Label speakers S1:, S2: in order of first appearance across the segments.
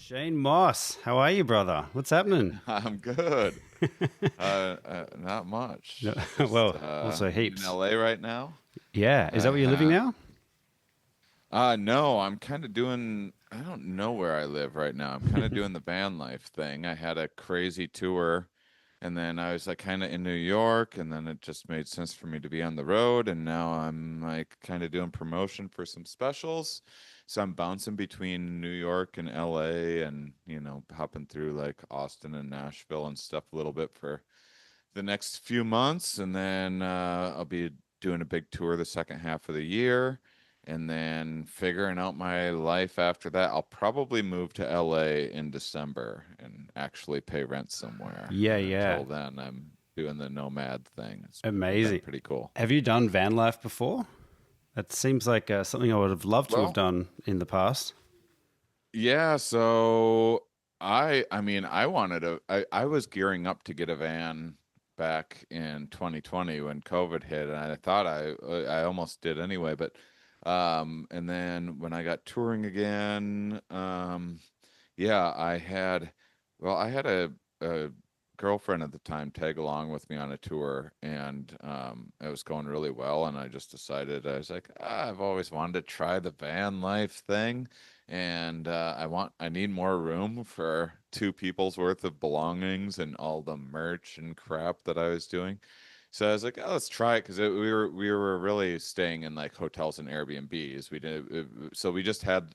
S1: Shane Mauss, how are you, brother? What's happening?
S2: I'm good. Not
S1: No,
S2: much. Just
S1: well, also
S2: in
S1: heaps.
S2: LA right now.
S1: Yeah, is
S2: I
S1: that where you're living
S2: have.
S1: now?
S2: No, I'm kind of doing. I don't know where I live right now. I'm kind of doing the van life thing. I had a crazy tour, and then I was like kind of in New York, and then it just made sense for me to be on the road, and now I'm like kind of doing promotion for some specials. So I'm bouncing between New York and LA, and hopping through like Austin and Nashville and stuff a little bit for the next few months, and then I'll be doing a big tour the second half of the year, and then figuring out my life after that. I'll probably move to LA in December and actually pay rent somewhere.
S1: Yeah,
S2: And
S1: yeah.
S2: until then, I'm doing the nomad thing. It's been
S1: Amazing.
S2: pretty cool.
S1: Have you done van life before? That seems like something I would have loved to have
S2: Well,
S1: done in the past.
S2: yeah, so I mean I was gearing up to get a van back in 2020 when COVID hit, and I thought I almost did anyway, but and then when I got touring again, yeah, I had a girlfriend at the time tag along with me on a tour, and it was going really well, and I just decided, I was like, I've always wanted to try the van life thing, and I need more room for two people's worth of belongings and all the merch and crap that I was doing. So I was like, oh, let's try it, because we were really staying in like hotels and Airbnbs. So we just had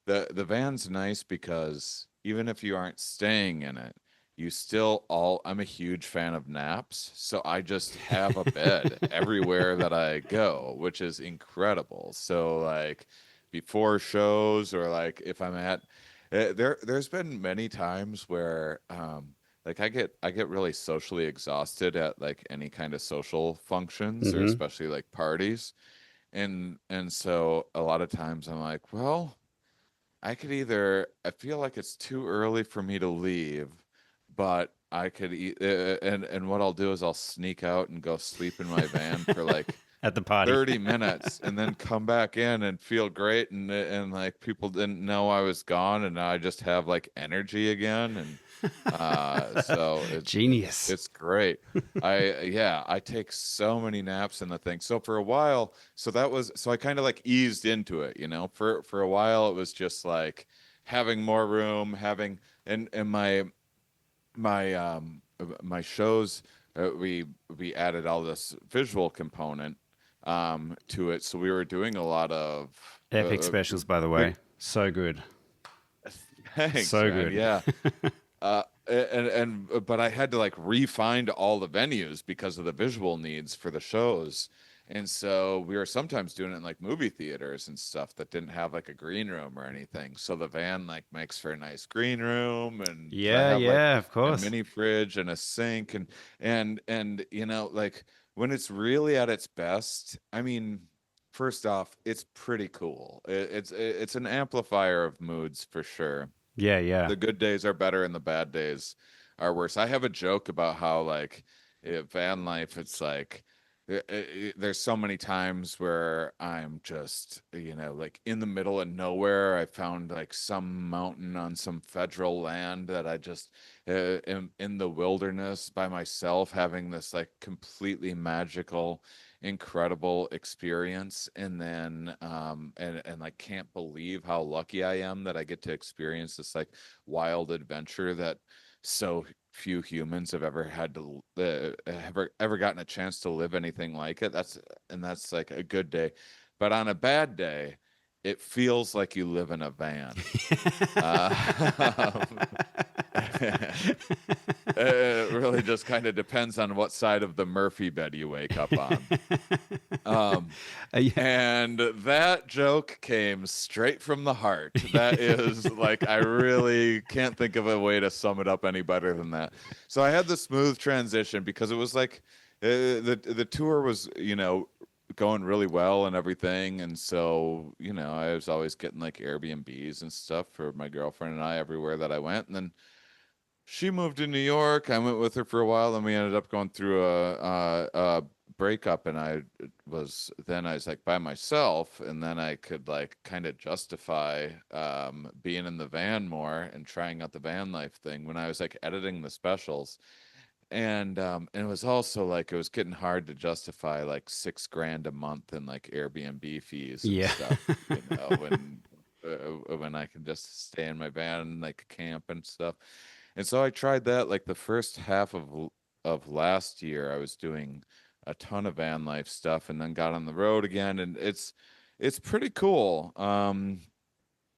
S2: the van's nice because even if you aren't staying in it, you still all I'm a huge fan of naps, so I just have a bed everywhere that I go, which is incredible. So like before shows, or like if I'm at there's been many times where like I get really socially exhausted at like any kind of social functions, or
S1: Hmm.
S2: especially like parties. And so a lot of times I'm like, well, I feel like it's too early for me to leave, but I could eat, and what I'll do is I'll sneak out and go sleep in my van for like
S1: At the party.
S2: 30 minutes, and then come back in and feel great, and like people didn't know I was gone, and now I just have like energy again. And so
S1: Genius.
S2: it's great. I take so many naps in the thing. So for a while, so I kind of like eased into it, For a while it was just like having more room, having and my shows, we added all this visual component to it. So we were doing a lot of
S1: Epic specials, by the
S2: big
S1: way. So good.
S2: thanks,
S1: So
S2: man.
S1: good.
S2: Yeah. But I had to like re-find all the venues because of the visual needs for the shows. And so we were sometimes doing it in like movie theaters and stuff that didn't have like a green room or anything. So the van like makes for a nice green room, and I
S1: Yeah,
S2: have like
S1: yeah, of
S2: a
S1: course.
S2: mini fridge and a sink, and like when it's really at its best, I mean, first off, it's pretty cool. It's an amplifier of moods for sure.
S1: Yeah, yeah.
S2: The good days are better and the bad days are worse. I have a joke about how like van life, it's like there's so many times where I'm just, like in the middle of nowhere. I found like some mountain on some federal land that I just am in the wilderness by myself, having this like completely magical, incredible experience, and then and like can't believe how lucky I am that I get to experience this like wild adventure that so few humans have ever had to ever gotten a chance to live anything like it. That's like a good day. But on a bad day, it feels like you live in a van. uh, it really just kind of depends on what side of the Murphy bed you wake up on. um
S1: Yeah.
S2: and that joke came straight from the heart. That is like, I really can't think of a way to sum it up any better than that. So I had the smooth transition because it was like the tour was, going really well and everything. And so, I was always getting like Airbnbs and stuff for my girlfriend and I everywhere that I went. And then she moved to New York. I went with her for a while, and we ended up going through a breakup. And I was like by myself, and then I could like kind of justify being in the van more and trying out the van life thing when I was like editing the specials. And it was also like it was getting hard to justify like 6 grand a month in like Airbnb fees and
S1: Yeah.
S2: stuff, when I can just stay in my van and like camp and stuff. And so I tried that like the first half of last year. I was doing a ton of van life stuff and then got on the road again, and it's pretty cool.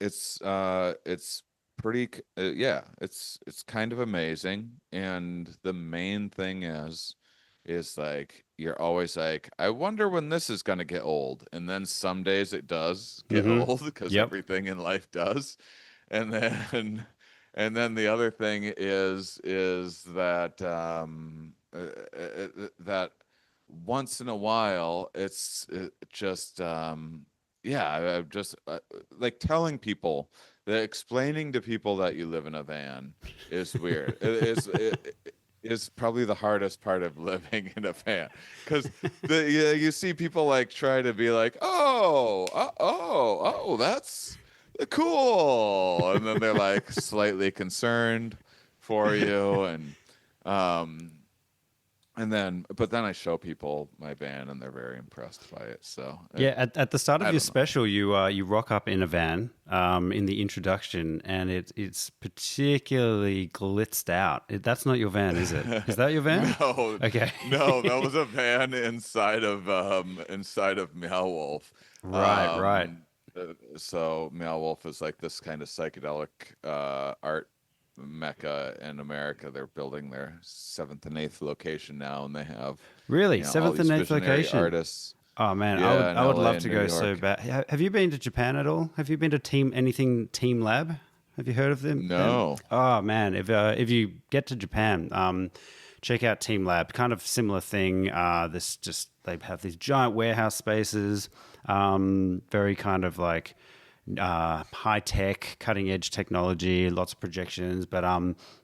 S2: It's pretty yeah, it's kind of amazing. And the main thing is like you're always like, I wonder when this is going to get old. And then some days it does get
S1: Mm-hmm.
S2: old because
S1: Yep.
S2: everything in life does. And then and then the other thing is that that once in a while just yeah, I'm just like telling people that explaining to people that you live in a van is weird. It is probably the hardest part of living in a van, because you see people like try to be like, oh, that's cool, and then they're like slightly concerned for you, um but then I show people my van and they're very impressed by it. So
S1: Yeah, at the start of
S2: I
S1: your
S2: don't know.
S1: special, you rock up in a van in the introduction, and it's particularly glitzed out. That's not your van, is it? Is that your van?
S2: No,
S1: Okay.
S2: no, that was a van inside of Meow Wolf.
S1: Right, right.
S2: Um, so Meow Wolf is like this kind of psychedelic art mecca in America. They're building their seventh and eighth location now, and they have,
S1: Really,
S2: all
S1: seventh
S2: these
S1: and eighth
S2: visionary
S1: location.
S2: artists.
S1: Oh man,
S2: Yeah, in
S1: I would
S2: LA
S1: love
S2: and
S1: to
S2: New
S1: go so
S2: York.
S1: bad. Have you been to Japan at all? Have you been to Team Lab? Have you heard of them?
S2: No.
S1: Oh man, if you get to Japan, check out Team Lab. Kind of similar thing. This just they have these giant warehouse spaces. Very kind of like high tech, cutting edge technology, lots of projections. But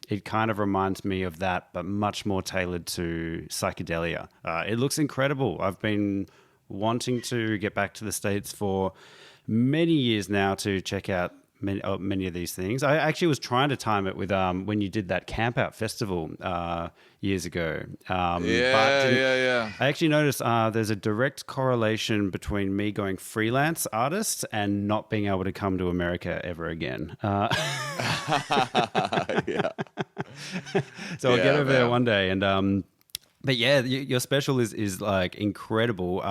S1: it kind of reminds me of that, but much more tailored to psychedelia. It looks incredible. I've been wanting to get back to the States for many years now to check out many of these things. I actually was trying to time it with when you did that camp out festival years ago, but
S2: Yeah,
S1: didn't.
S2: yeah, yeah.
S1: I actually noticed there's a direct correlation between me going freelance artist and not being able to come to America ever again.
S2: Yeah.
S1: So I'll get
S2: Yeah,
S1: over there
S2: man.
S1: one day. And but yeah, your special is like incredible.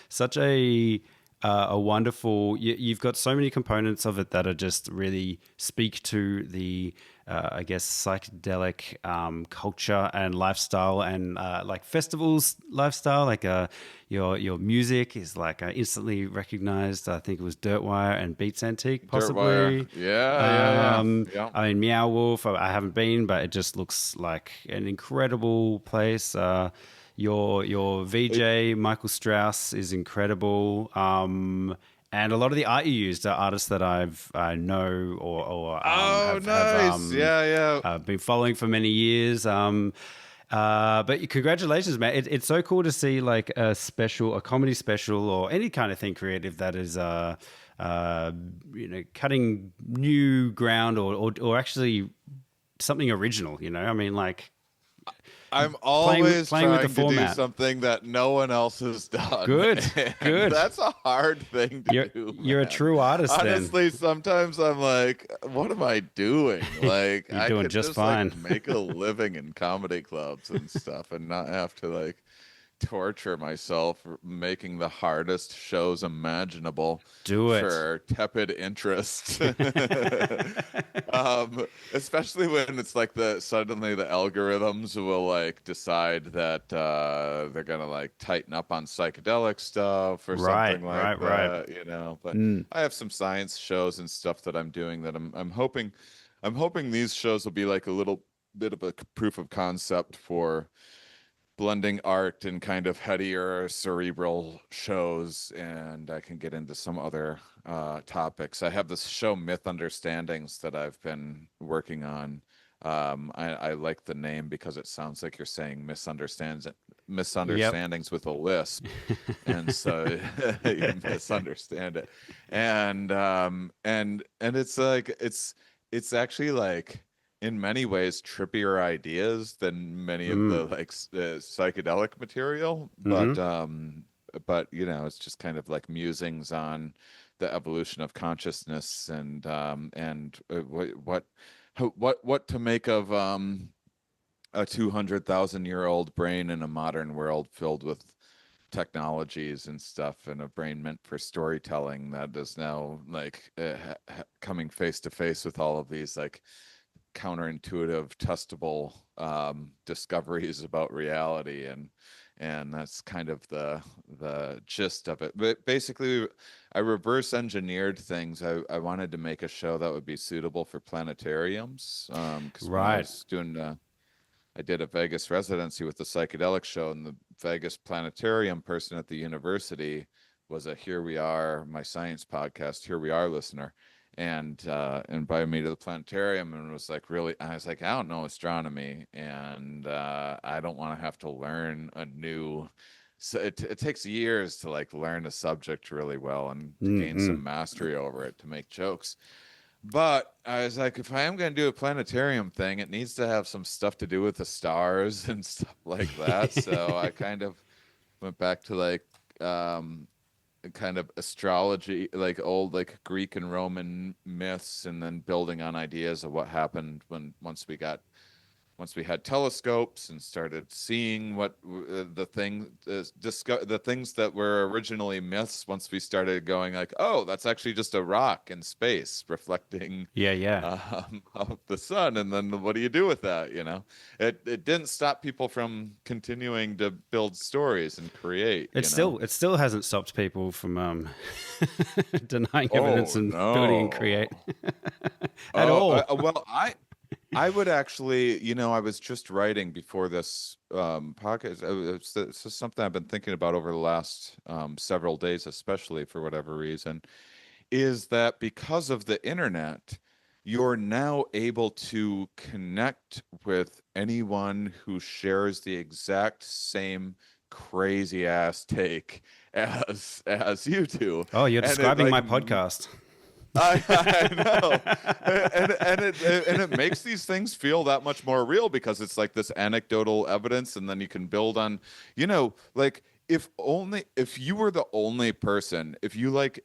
S1: Such a wonderful. You've got so many components of it that are just really speak to the I guess psychedelic culture and lifestyle, and like festivals lifestyle. Like your music is like instantly recognized. I think it was Dirtwire and Beats Antique,
S2: Dirtwire.
S1: possibly.
S2: Yeah, yeah, yeah. Yeah.
S1: I mean, Meow Wolf, I haven't been, but it just looks like an incredible place. Your
S2: It,
S1: VJ, Micahel Strauss, is incredible. And a lot of the art you used are artists that I know or
S2: oh,
S1: have
S2: nice. Yeah, yeah.
S1: been following for many years. But congratulations, man! It's so cool to see like a comedy special, or any kind of thing creative that is uh, cutting new ground, or actually something original. I mean, like
S2: I'm
S1: playing
S2: always
S1: playing with the
S2: trying to do
S1: format.
S2: something that no one else has done.
S1: Good,
S2: And
S1: good.
S2: that's a hard thing to do,
S1: You're a
S2: man.
S1: true artist then.
S2: Honestly, sometimes I'm like, what am I doing? Like,
S1: You're
S2: I
S1: doing
S2: could
S1: just
S2: just like
S1: fine.
S2: make a living in comedy clubs and stuff and not have to like torture myself making the hardest shows imaginable
S1: Do it.
S2: for tepid interest. Especially when it's like suddenly the algorithms will like decide that they're gonna like tighten up on psychedelic stuff or
S1: Right,
S2: something like
S1: right, right.
S2: that. But
S1: Mm.
S2: I have some science shows and stuff that I'm doing that I'm hoping these shows will be like a little bit of a proof of concept for blending art and kind of headier cerebral shows, and I can get into some other topics. I have this show Myth Understandings that I've been working on I like the name because it sounds like you're saying
S1: Yep.
S2: misunderstandings with a lisp, and so you misunderstand it, and it's like it's actually like in many ways trippier ideas than many of the
S1: Mm.
S2: like psychedelic material,
S1: Mm-hmm.
S2: but you know, it's just kind of like musings on the evolution of consciousness and what to make of a 200,000-year-old brain in a modern world filled with technologies and stuff, and a brain meant for storytelling that is now like coming face to face with all of these like counterintuitive, testable discoveries about reality, and that's kind of the gist of it. But basically, I reverse engineered things. I wanted to make a show that would be suitable for planetariums. Because when I
S1: Right.
S2: was doing I did a Vegas residency with the psychedelic show, and the Vegas planetarium person at the university was a Here We Are, my science podcast, Here We Are listener, and invited me to the planetarium and was like, really, I was like, I don't know astronomy, and I don't want to have to learn a new. So it takes years to like learn a subject really well and to gain
S1: Mm-hmm.
S2: some mastery over it to make jokes. But I was like, if I am going to do a planetarium thing, it needs to have some stuff to do with the stars and stuff like that. So I kind of went back to like um, kind of astrology, like old like Greek and Roman myths, and then building on ideas of what happened when once we had telescopes and started seeing what the things that were originally myths, once we started going like, oh, that's actually just a rock in space reflecting
S1: Yeah, yeah.
S2: of the sun, and then what do you do with that, you know? It didn't stop people from continuing to build stories and create, you know.
S1: It still hasn't stopped people from denying evidence
S2: Oh
S1: and building and create
S2: no.
S1: at all.
S2: Well, I would actually, you know, I was just writing before this podcast. It's something I've been thinking about over the last several days, especially for whatever reason, is that because of the internet, you're now able to connect with anyone who shares the exact same crazy ass take as you do,
S1: Oh, you're
S2: and it
S1: describing
S2: like
S1: my podcast.
S2: I know, and it makes these things feel that much more real because it's like this anecdotal evidence, and then you can build on, you know, like if you were the only person, if you like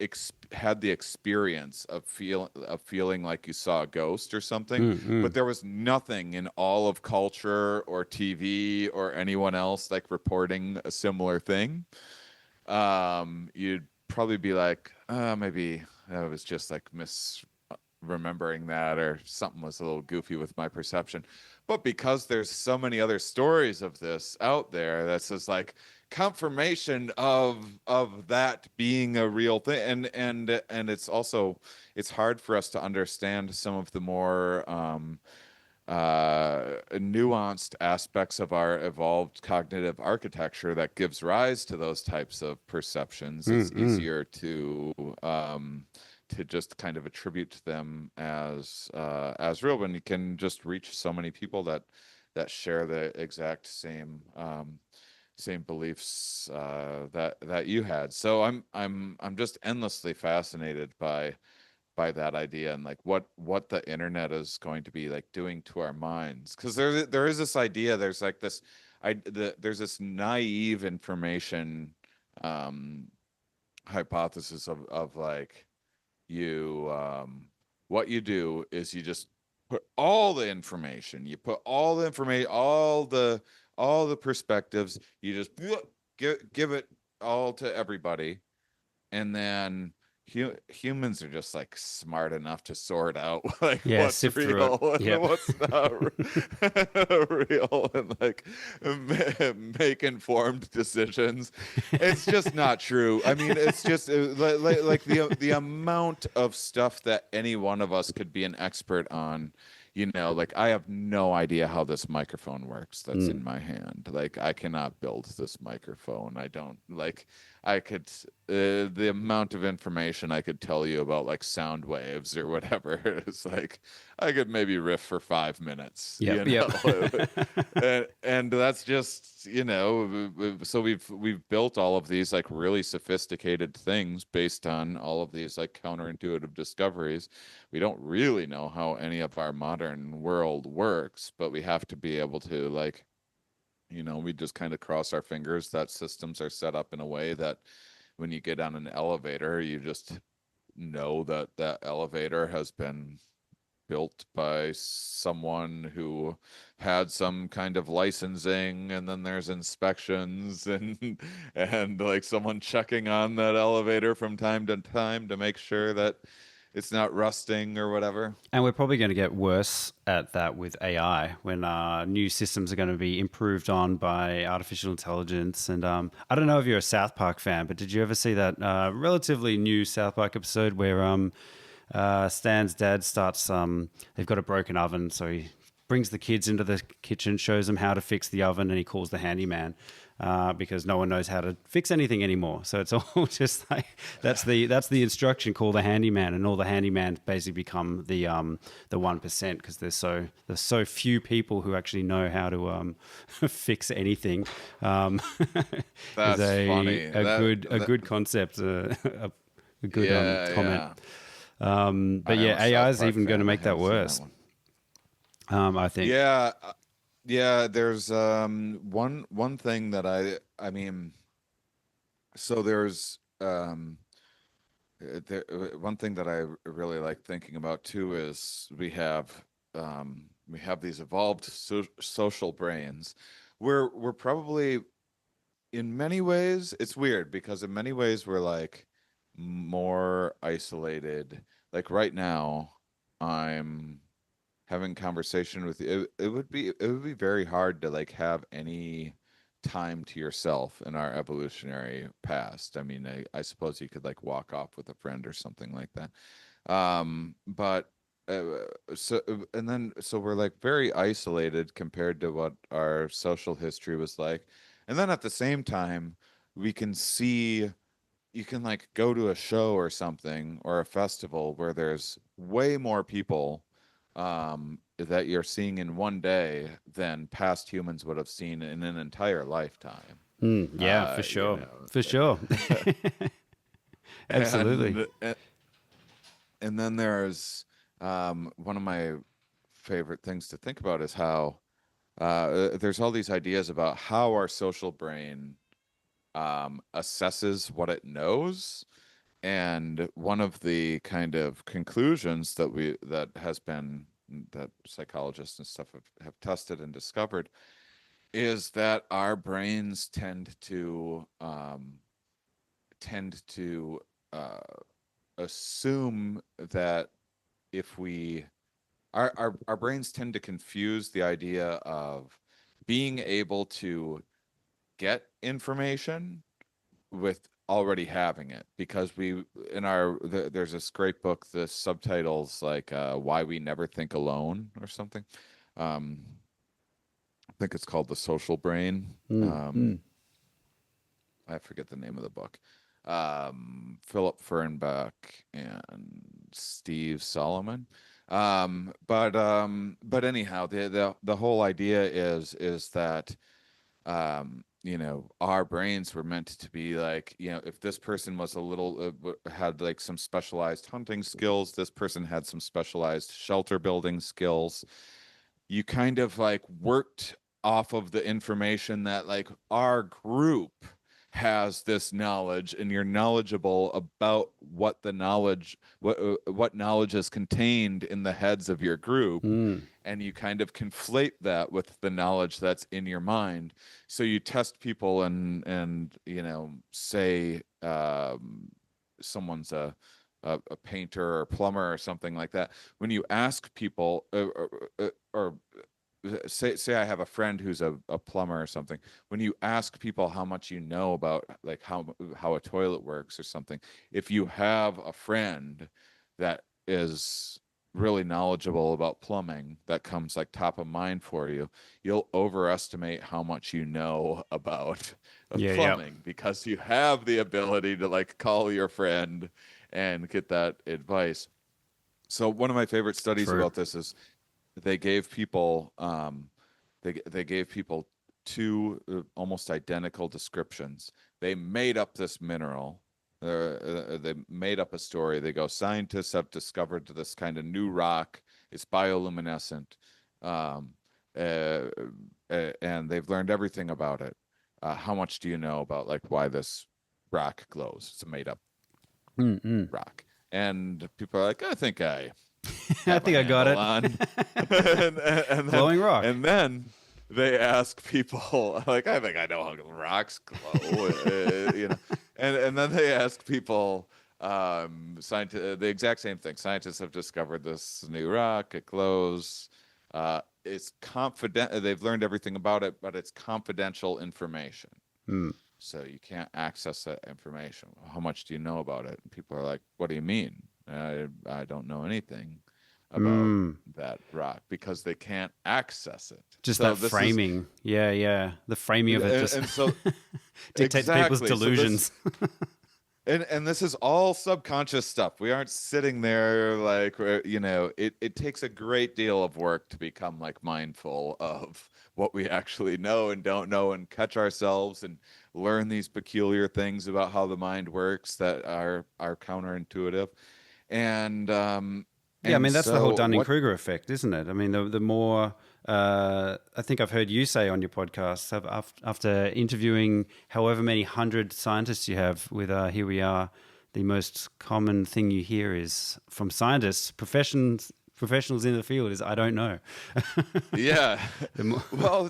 S2: had the experience of feeling like you saw a ghost or something,
S1: Mm-hmm.
S2: but there was nothing in all of culture or TV or anyone else like reporting a similar thing, you'd probably be like, maybe I was just like misremembering that, or something was a little goofy with my perception. But because there's so many other stories of this out there, that's just like confirmation of that being a real thing. And it's also it's hard for us to understand some of the more nuanced aspects of our evolved cognitive architecture that gives rise to those types of perceptions. It's
S1: Mm-hmm.
S2: easier to just kind of attribute them as real when you can just reach so many people that share the exact same beliefs that you had. So I'm just endlessly fascinated by that idea and like what the internet is going to be like doing to our minds, because there is this idea, there's like this there's this naive information um hypothesis of like you what you do is you just put all the information, you put all the information, all the perspectives, you just give it all to everybody, and then humans are just like smart enough to sort out like
S1: Yeah,
S2: what's
S1: sift through it.
S2: real and
S1: Yep.
S2: what's not real, and like make informed decisions. It's just not true. I mean, it's just like the amount of stuff that any one of us could be an expert on. You know, like I have no idea how this microphone works that's
S1: Mm.
S2: in my hand. Like I cannot build this microphone. I don't like I could the amount of information I could tell you about like sound waves or whatever. It's like I could maybe riff for 5 minutes,
S1: Yep. Yep.
S2: and that's just, so we've built all of these like really sophisticated things based on all of these like counterintuitive discoveries. We don't really know how any of our modern world works, but we have to be able to like, we just kind of cross our fingers that systems are set up in a way that when you get on an elevator, you just know that that elevator has been built by someone who had some kind of licensing, and then there's inspections and like someone checking on that elevator from time to time to make sure that it's not rusting or whatever.
S1: And we're probably going to get worse at that with AI when new systems are going to be improved on by artificial intelligence. And I don't know if you're a South Park fan, but did you ever see that relatively new South Park episode where Stan's dad starts, they've got a broken oven, so he brings the kids into the kitchen, shows them how to fix the oven, and he calls the handyman because no one knows how to fix anything anymore. So it's all just like that's the instruction: call the handyman, and all the handyman basically become the 1% because there's so few people who actually know how to fix anything. Is
S2: That's funny.
S1: a good concept, a good
S2: Yeah,
S1: comment.
S2: yeah.
S1: But
S2: I am
S1: yeah,
S2: a
S1: AI
S2: South
S1: is
S2: Park
S1: even going to
S2: fan. I
S1: make that
S2: haven't seen that
S1: worse.
S2: one.
S1: I think.
S2: Yeah, yeah. There's one thing that I mean, so there's one thing that I really like thinking about too is we have these evolved social brains. We're probably in many ways it's weird because in many ways we're like more isolated. Like right now, I'm having conversation with you. It would be very hard to like have any time to yourself in our evolutionary past. I mean, I suppose you could like walk off with a friend or something like that. But so and then so we're like very isolated compared to what our social history was like. And then at the same time, we can see you can like go to a show or something or a festival where there's way more people that you're seeing in one day than past humans would have seen in an entire lifetime.
S1: Yeah, for
S2: You
S1: sure,
S2: know,
S1: for sure, absolutely.
S2: and and then there's one of my favorite things to think about is how there's all these ideas about how our social brain assesses what it knows. And one of the kind of conclusions that has been that psychologists and stuff have tested and discovered is that our brains tend to uh, assume that if we our brains tend to confuse the idea of being able to get information with already having it because there's this great book, the subtitles like why we never think alone or something. um I think it's called The Social Brain. I forget the name of the book. Philip Fernbach and Steve Solomon. But anyhow, the whole idea is that our brains were meant to be like, if this person was a little had like some specialized hunting skills, this person had some specialized shelter building skills. You kind of like worked off of the information that like our group has this knowledge, and you're knowledgeable about what knowledge is contained in the heads of your group, and you kind of conflate that with the knowledge that's in your mind. So you test people and say someone's a painter or plumber or something like that. When you ask people or say I have a friend who's a plumber or something. When you ask people how much you know about like how a toilet works or something, if you have a friend that is really knowledgeable about plumbing that comes like top of mind for you, you'll overestimate how much you know about of
S1: Yeah, yeah.
S2: plumbing because you have the ability to like call your friend and get that advice. So one of my favorite studies
S1: True.
S2: about this is they gave people they gave people two almost identical descriptions. They made up this mineral. They made up a story. They go, scientists have discovered this kind of new rock. It's bioluminescent, um, uh, and they've learned everything about it. How much do you know about like why this rock glows? It's a made up
S1: Mm-mm.
S2: rock, and people are like, I think I
S1: I
S2: have a
S1: think I got
S2: handle
S1: it.
S2: on. and then
S1: Glowing rock.
S2: and then they ask people like, I think I know how rocks glow, and then they ask people the exact same thing. Scientists have discovered this new rock. It glows. It's confident. They've learned everything about it, but it's confidential information.
S1: Mm.
S2: So you can't access that information. How much do you know about it? And people are like, what do you mean? I don't know anything about
S1: Mm.
S2: that rock because they can't access it.
S1: Just
S2: So
S1: that
S2: this is,
S1: framing. Yeah, yeah. The framing of it just
S2: and so
S1: dictates people's
S2: exactly. So this,
S1: delusions.
S2: and this is all subconscious stuff. We aren't sitting there like it takes a great deal of work to become like mindful of what we actually know and don't know and catch ourselves and learn these peculiar things about how the mind works that are counterintuitive. And
S1: Yeah, I mean that's the whole
S2: so what
S1: Dunning-Kruger effect, isn't it? I mean the more I think I've heard you say on your podcast after interviewing however many hundred scientists you have with Here We Are, the most common thing you hear is from scientists, professionals in the field is I don't know.
S2: yeah.
S1: The more,
S2: Well,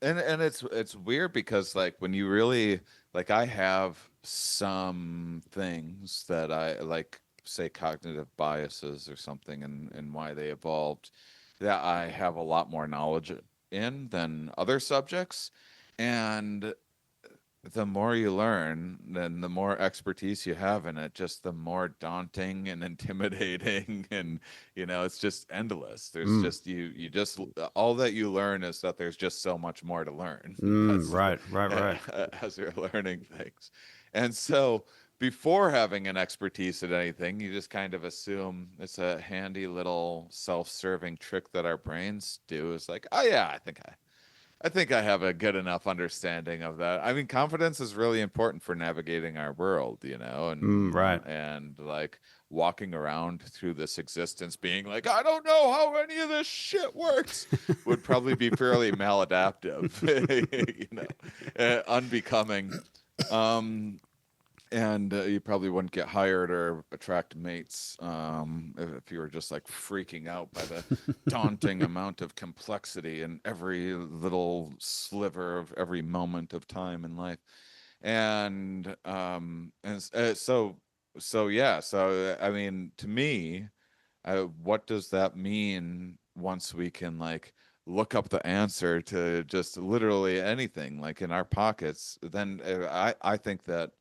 S2: and it's weird because like when you really like I have some things that I like say cognitive biases or something and why they evolved that I have a lot more knowledge in than other subjects. And the more you learn, then the more expertise you have in it, just the more daunting and intimidating. And, it's just endless. There's
S1: mm,
S2: just, you just, all that you learn is that there's just so much more to learn
S1: right, right, right.
S2: as you're learning things. And so before having an expertise at anything, you just kind of assume it's a handy little self-serving trick that our brains do. It's like, oh yeah, I think I have a good enough understanding of that. I mean, confidence is really important for navigating our world,
S1: Right.
S2: and like walking around through this existence being like, I don't know how any of this shit works would probably be fairly maladaptive, unbecoming. Um, and you probably wouldn't get hired or attract mates if you were just like freaking out by the daunting amount of complexity in every little sliver of every moment of time in life. And yeah. So I mean, to me, what does that mean once we can like look up the answer to just literally anything like in our pockets? Then I think that,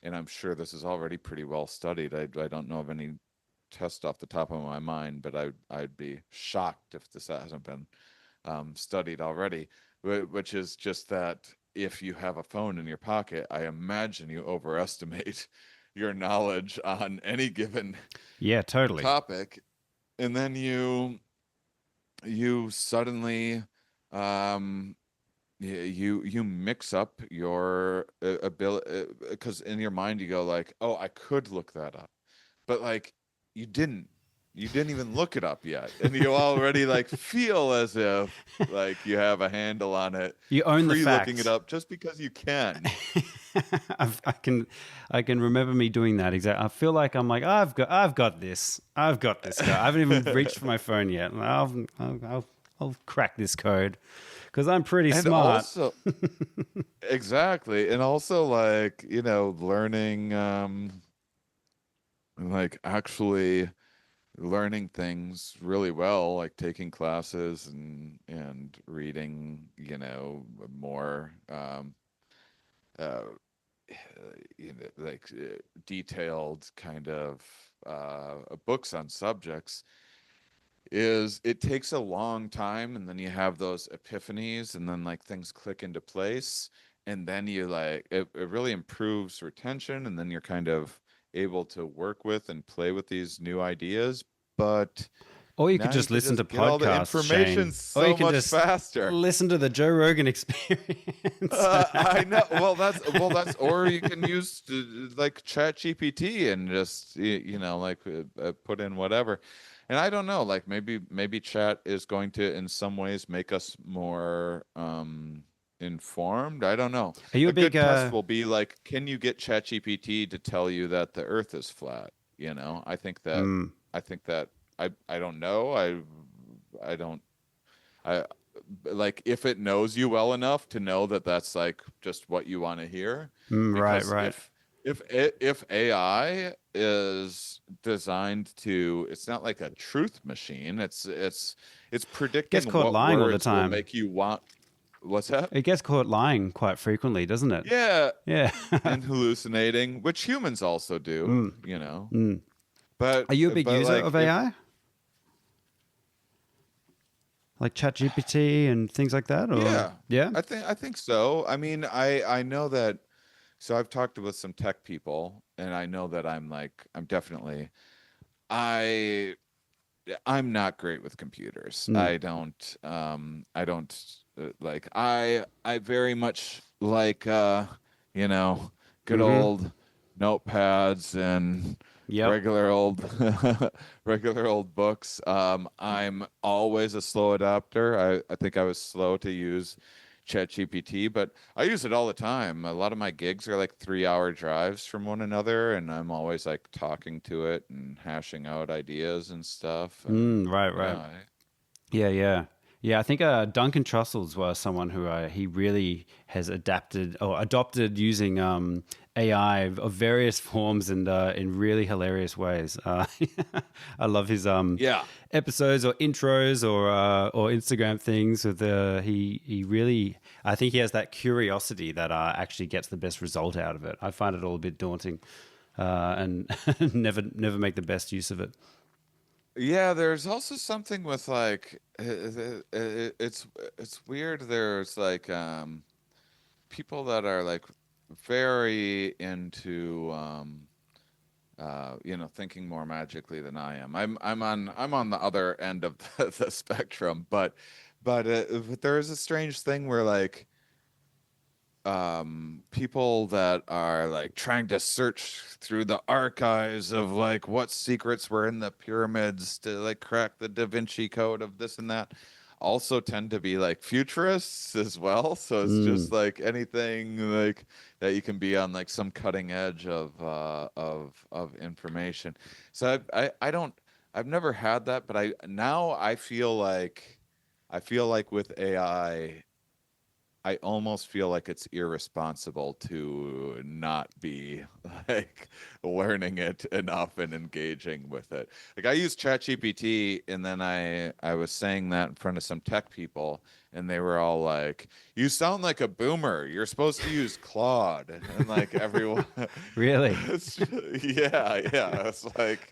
S2: and I'm sure this is already pretty well studied. I don't know of any test off the top of my mind, but I'd be shocked if this hasn't been studied already. Which is just that if you have a phone in your pocket, I imagine you overestimate your knowledge on any given
S1: Yeah, totally.
S2: topic, and then you suddenly um you mix up your ability because in your mind you go like, oh, I could look that up, but like you didn't you didn't even look it up yet, and you already like feel as if like you have a handle on it
S1: You own the
S2: pre-looking it
S1: facts.
S2: up just because you can.
S1: I can remember me doing that exactly. I feel like I'm like I've got this. I've got this guy. I haven't even reached for my phone yet. I'll crack this code because I'm pretty
S2: And
S1: smart.
S2: also exactly, and also like learning like actually learning things really well, like taking classes and reading, more uh detailed kind of books on subjects. Is it takes a long time, and then you have those epiphanies, and then like things click into place, and then you like it really improves retention, and then you're kind of able to work with and play with these new ideas. But
S1: Or you could
S2: now you
S1: just
S2: can
S1: listen to
S2: just get all the
S1: podcasts,
S2: information
S1: Shane. Or you
S2: so
S1: can
S2: much
S1: just
S2: faster.
S1: listen to the Joe Rogan experience.
S2: I know. Well, that's or you can use like Chat GPT and just like put in whatever. And I don't know, like maybe Chat is going to in some ways make us more informed. I don't know.
S1: Are you
S2: A
S1: a big
S2: good test will be like, can you get Chat GPT to tell you that the Earth is flat? I think that
S1: mm,
S2: I think that I don't know. I don't I like if it knows you well enough to know that that's like just what you want to hear.
S1: right,
S2: Because
S1: right.
S2: if AI is designed to, it's not like a truth machine. It's
S1: Gets
S2: predicting
S1: caught
S2: what
S1: lying all the
S2: words will
S1: time.
S2: make you want. What's that?
S1: It gets caught lying quite frequently, doesn't it?
S2: Yeah,
S1: Yeah.
S2: and hallucinating, which humans also do.
S1: mm, mm.
S2: But
S1: Are you a big
S2: but
S1: user
S2: like
S1: of
S2: if
S1: AI? Like ChatGPT and things like that? Or
S2: yeah,
S1: yeah?
S2: I think so. I mean, I know that. So I've talked with some tech people, and I know that I'm definitely I I'm not great with computers.
S1: Mm,
S2: I don't like I very much like you know good
S1: mm-hmm.
S2: old notepads and
S1: Yep.
S2: regular old regular old books. I'm always a slow adapter. I think I was slow to use ChatGPT, but I use it all the time. A lot of my gigs are like 3 hour drives from one another, and I'm always like talking to it and hashing out ideas and stuff. And
S1: Right,
S2: yeah,
S1: right. Yeah, yeah. Yeah, I think Duncan Trussell's was someone who he really has adapted or adopted using AI of various forms and in really hilarious ways. I love his
S2: yeah,
S1: episodes or intros or Instagram things. With he really, I think he has that curiosity that actually gets the best result out of it. I find it all a bit daunting and never make the best use of it.
S2: yeah. There's also something with like it's weird. There's like people that are like very into thinking more magically than I am. I'm on the other end of the spectrum, but there is a strange thing where like people that are like trying to search through the archives of like what secrets were in the pyramids to like crack the Da Vinci Code of this and that also tend to be like futurists as well. So it's just
S1: Mm.
S2: like anything like that you can be on like some cutting edge of information. So I don't, I've never had that, but I feel like with AI I almost feel like it's irresponsible to not be like learning it enough and engaging with it. Like I use ChatGPT, and then I was saying that in front of some tech people, and they were all like, "You sound like a boomer. You're supposed to use Claude." And like everyone,
S1: Really?
S2: yeah. It's like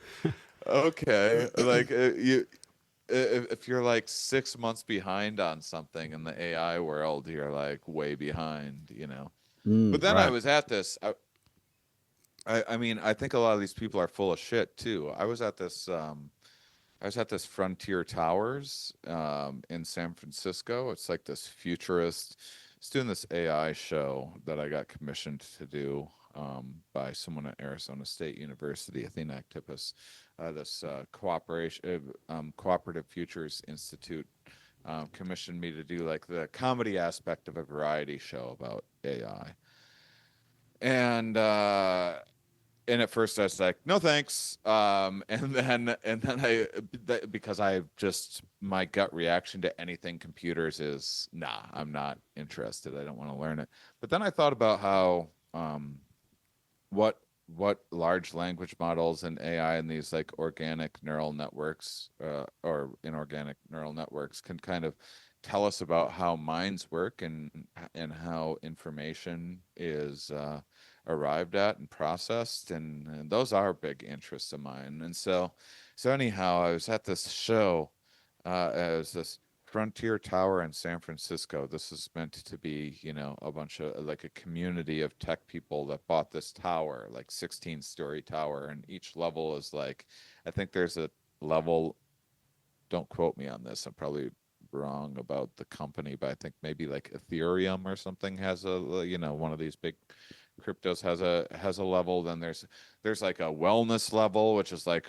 S2: okay, like if you're like 6 months behind on something in the AI world, you're like way behind. But then I
S1: Right.
S2: was at this. I mean, I think a lot of these people are full of shit too. I was at this Frontier Towers in San Francisco. It's like this futurist. It's doing this AI show that I got commissioned to do by someone at Arizona State University, Athena Actipus. This Cooperative Futures Institute commissioned me to do like the comedy aspect of a variety show about AI. And at first I was like, no thanks. And then because I just my gut reaction to anything computers is nah, I'm not interested. I don't want to learn it. But then I thought about how what large language models and AI and these like organic neural networks or inorganic neural networks can kind of tell us about how minds work and how information is arrived at and processed, and those are big interests of mine. And so anyhow, I was at this show. It was this Frontier Tower in San Francisco. This is meant to be, a bunch of like a community of tech people that bought this tower, like 16-story tower, and each level is like, I think there's a level, don't quote me on this, I'm probably wrong about the company, but I think maybe like Ethereum or something has a, one of these big cryptos has a level. Then there's like a wellness level, which is like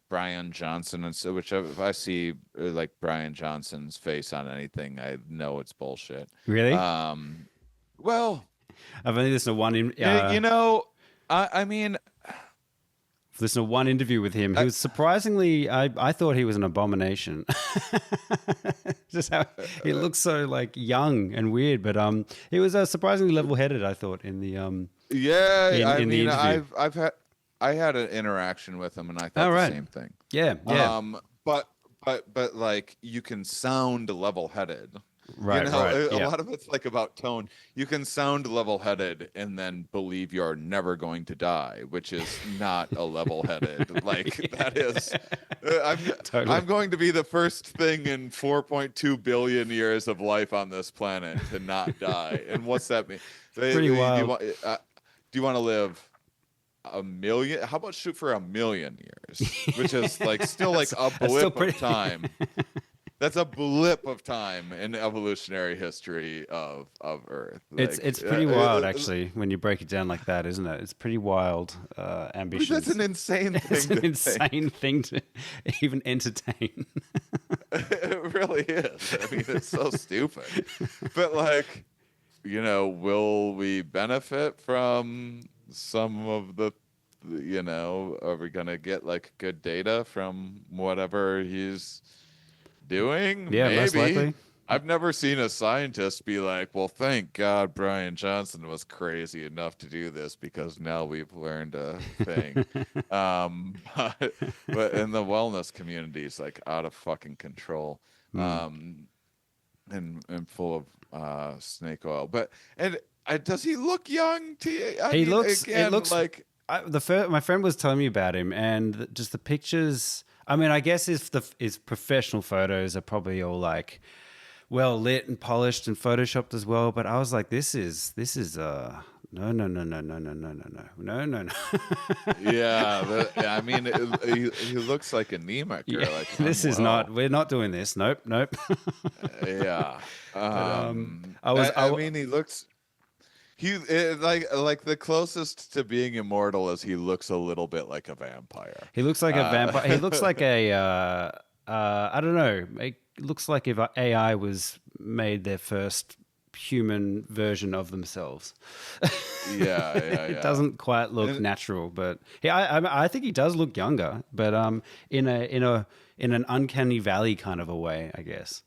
S2: Brian Johnson, and so which if I see like Brian Johnson's face on anything, I know it's bullshit.
S1: Really?
S2: Well,
S1: I've only listened to one in.
S2: I mean,
S1: Listened to one interview with him. He was surprisingly. I thought he was an abomination. Just how he looks so like young and weird, but he was surprisingly level-headed. I thought in the
S2: yeah.
S1: in the interview.
S2: I had an interaction with him, and I thought the same thing.
S1: Yeah.
S2: But like you can sound level-headed.
S1: Right.
S2: A lot of it's like about tone. You can sound level-headed and then believe you're never going to die, which is not a level-headed. Like that is, I'm going to be the first thing in 4.2 billion years of life on this planet to not die. And what's that mean?
S1: Pretty wild.
S2: Do you want to live a million? How about shoot for 1,000,000 years? Which is like still like a blip of time. That's a blip of time in evolutionary history of Earth. Like,
S1: it's pretty wild, actually, when you break it down like that, isn't it? It's pretty wild ambition.
S2: That's an insane thing.
S1: It's an insane thing to even entertain.
S2: It really is. I mean, it's so stupid. But like, will we benefit from some of the? Are we gonna get like good data from whatever he's doing?
S1: Yeah,
S2: maybe.
S1: most likely.
S2: I've never seen a scientist be like, well, thank God Brian Johnson was crazy enough to do this because now we've learned a thing. But in the wellness community, it's like out of fucking control, and full of snake oil. But does he look young to you?
S1: He looks.
S2: Again,
S1: it looks
S2: like
S1: my friend was telling me about him, and just the pictures. I mean, I guess his professional photos are probably all like well lit and polished and photoshopped as well. But I was like, this is no.
S2: Yeah, I mean, he looks like anemic.
S1: Yeah,
S2: or like
S1: this is not. We're not doing this. Nope.
S2: Yeah.
S1: I
S2: mean, he looks. Like the closest to being immortal is he looks a little bit like a vampire.
S1: He looks like a vampire. He looks like a I don't know. It looks like if AI was made their first human version of themselves.
S2: Yeah.
S1: It doesn't quite look natural, but I think he does look younger, but in an uncanny valley kind of a way, I guess.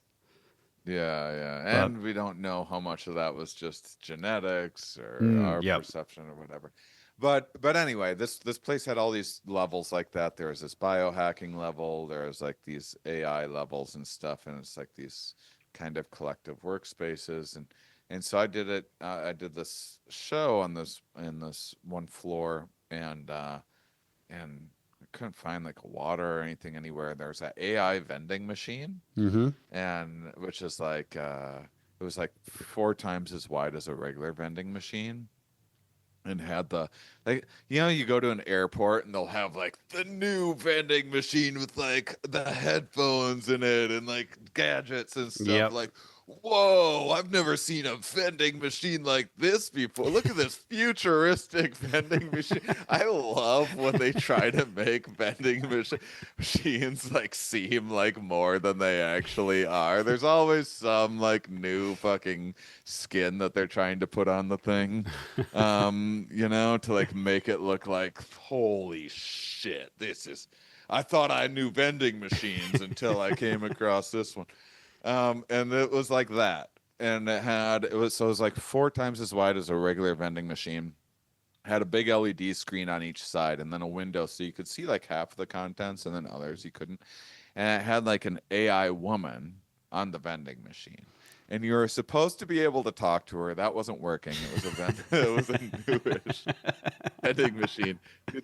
S2: Yeah. And we don't know how much of that was just genetics or our perception or whatever. But anyway, this place had all these levels like that. There was this biohacking level, there's like these AI levels and stuff, and it's like these kind of collective workspaces. And so I did it. I did this show in this one floor, and I couldn't find like water or anything anywhere. There's that AI vending machine, and which is like it was like 4 times as wide as a regular vending machine, and had the like you go to an airport and they'll have like the new vending machine with like the headphones in it and like gadgets and stuff. Like, whoa, I've never seen a vending machine like this before. Look at this futuristic vending machine. I love when they try to make vending machines like seem like more than they actually are. There's always some like new fucking skin that they're trying to put on the thing, to like make it look like, holy shit, I thought I knew vending machines until I came across this one. And it was like that, and it was like 4 times as wide as a regular vending machine. Had a big LED screen on each side, and then a window so you could see like half of the contents, and then others you couldn't. And it had like an AI woman on the vending machine, and you were supposed to be able to talk to her. That wasn't working. It was a newish vending machine.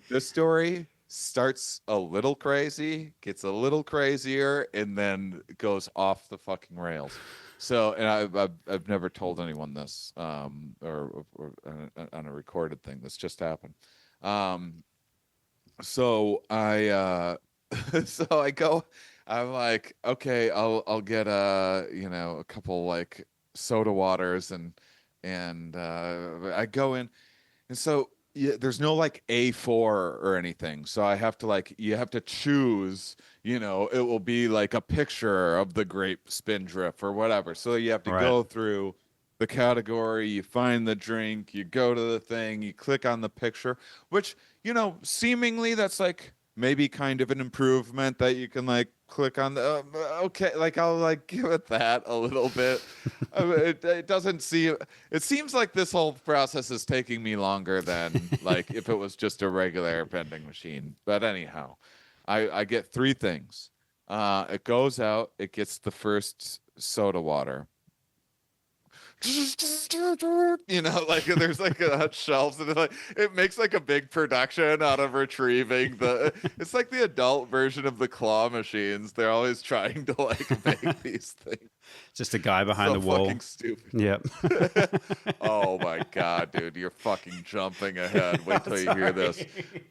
S2: This story starts a little crazy, gets a little crazier, and then goes off the fucking rails. So, and I've never told anyone this, or on a recorded thing. This just happened. Um, so so I go, I'm like, okay, I'll get a couple like soda waters, and I go in, and so yeah, there's no like A4 or anything. So I have to like, you have to choose, it will be like a picture of the grape spindrift or whatever. So you have to
S1: Right.
S2: go through the category, you find the drink, you go to the thing, you click on the picture, which, seemingly that's like maybe kind of an improvement that you can like click on the, okay, like I'll like give it that a little bit. It doesn't seem, it seems like this whole process is taking me longer than like if it was just a regular vending machine. But anyhow, I get three things. It goes out, it gets the first soda water. Like there's like shelves, and it makes like a big production out of retrieving the. It's like the adult version of the claw machines. They're always trying to like make these things.
S1: Just a guy behind
S2: So
S1: the wall.
S2: fucking stupid.
S1: Yep.
S2: Oh my god, dude, you're fucking jumping ahead. Wait till you hear this.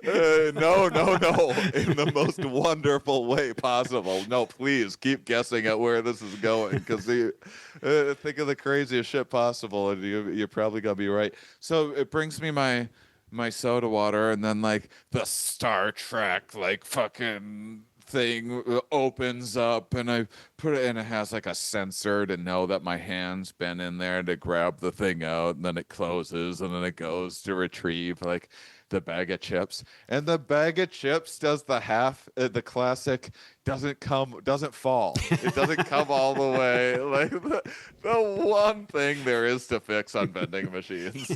S2: No, no, no, in the most wonderful way possible. No, please keep guessing at where this is going, because think of the craziest shit possible, and you're probably gonna be right. So it brings me my soda water, and then like the Star Trek like fucking thing opens up, and I put it in. It has like a sensor to know that my hand's been in there to grab the thing out, and then it closes, and then it goes to retrieve like the bag of chips, and the bag of chips does the classic doesn't fall, it doesn't come all the way, like the one thing there is to fix on vending machines.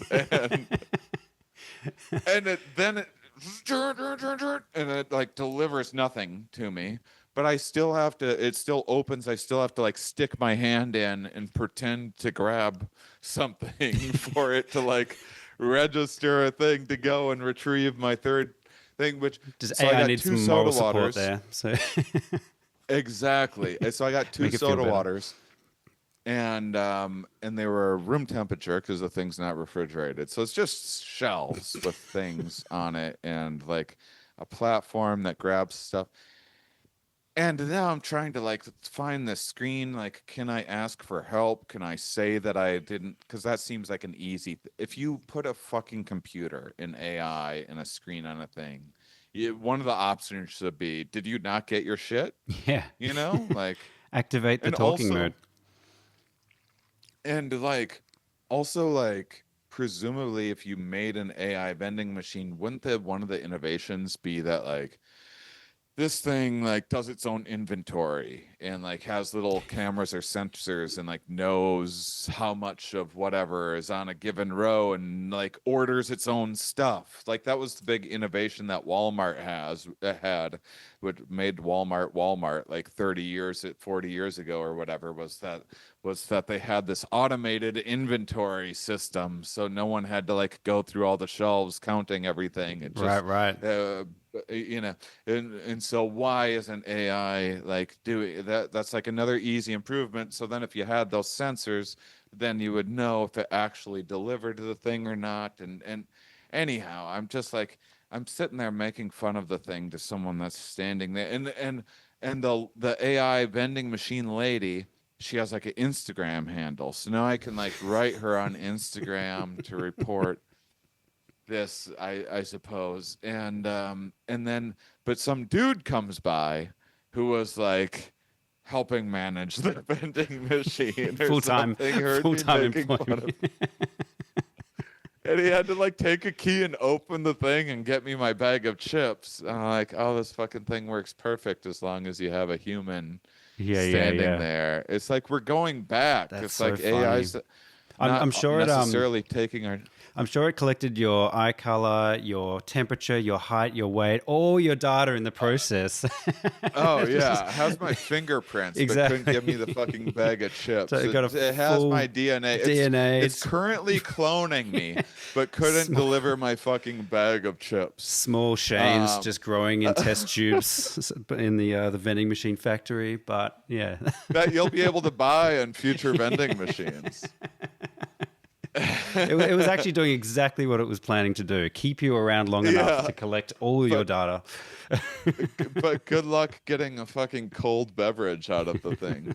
S2: And then it and it like delivers nothing to me, but I still have to, it still opens, I still have to like stick my hand in and pretend to grab something for it to like register a thing to go and retrieve my third thing, which
S1: Just
S2: so I
S1: AI
S2: got
S1: needs
S2: two
S1: some
S2: soda
S1: moral support
S2: waters
S1: there. So
S2: exactly. And so I got two
S1: make it feel
S2: soda
S1: better.
S2: waters, and they were room temperature because the thing's not refrigerated. So it's just shelves with things on it, and like a platform that grabs stuff. And now I'm trying to like find the screen. Like, can I ask for help? Can I say that I didn't? Because that seems like an if you put a fucking computer in AI and a screen on a thing, one of the options should be, did you not get your shit?
S1: Yeah.
S2: Like,
S1: Activate the
S2: and
S1: talking
S2: also,
S1: mode.
S2: and like, also like, presumably, if you made an AI vending machine, wouldn't one of the innovations be that like this thing like does its own inventory and like has little cameras or sensors and like knows how much of whatever is on a given row and like orders its own stuff? Like that was the big innovation that Walmart had, which made Walmart like 40 years ago or whatever, was that they had this automated inventory system, so no one had to like go through all the shelves counting everything. It just
S1: Right.
S2: you know and so why isn't AI like doing that? That's like another easy improvement. So then if you had those sensors, then you would know if it actually delivered the thing or not. And anyhow, I'm just like, I'm sitting there making fun of the thing to someone that's standing there, and the AI vending machine lady, she has like an Instagram handle, so now I can like write her on Instagram to report this, I suppose. And then but some dude comes by who was like helping manage the vending machine or
S1: Full time
S2: something, heard me making fun of,
S1: employment.
S2: and he had to like take a key and open the thing and get me my bag of chips. And I'm like, oh, this fucking thing works perfect as long as you have a human
S1: Yeah.
S2: standing there. It's like we're going back.
S1: That's
S2: It's
S1: so
S2: like
S1: funny.
S2: AI's
S1: I'm
S2: not
S1: sure it
S2: necessarily taking our.
S1: I'm sure it collected your eye color, your temperature, your height, your weight, all your data in the process.
S2: Oh yeah, it has my fingerprints, but couldn't give me the
S1: Exactly.
S2: fucking bag of
S1: So
S2: chips.
S1: it got a
S2: It has my
S1: full
S2: DNA.
S1: DNA.
S2: It's currently cloning me, but couldn't
S1: Small,
S2: deliver my fucking bag of chips.
S1: small Shanes
S2: Um,
S1: just growing in test tubes in the vending machine factory. But yeah,
S2: that you'll be able to buy in future vending machines.
S1: it was actually doing exactly what it was planning to do: keep you around long enough
S2: Yeah,
S1: to collect all your
S2: but
S1: data.
S2: but good luck getting a fucking cold beverage out of the thing.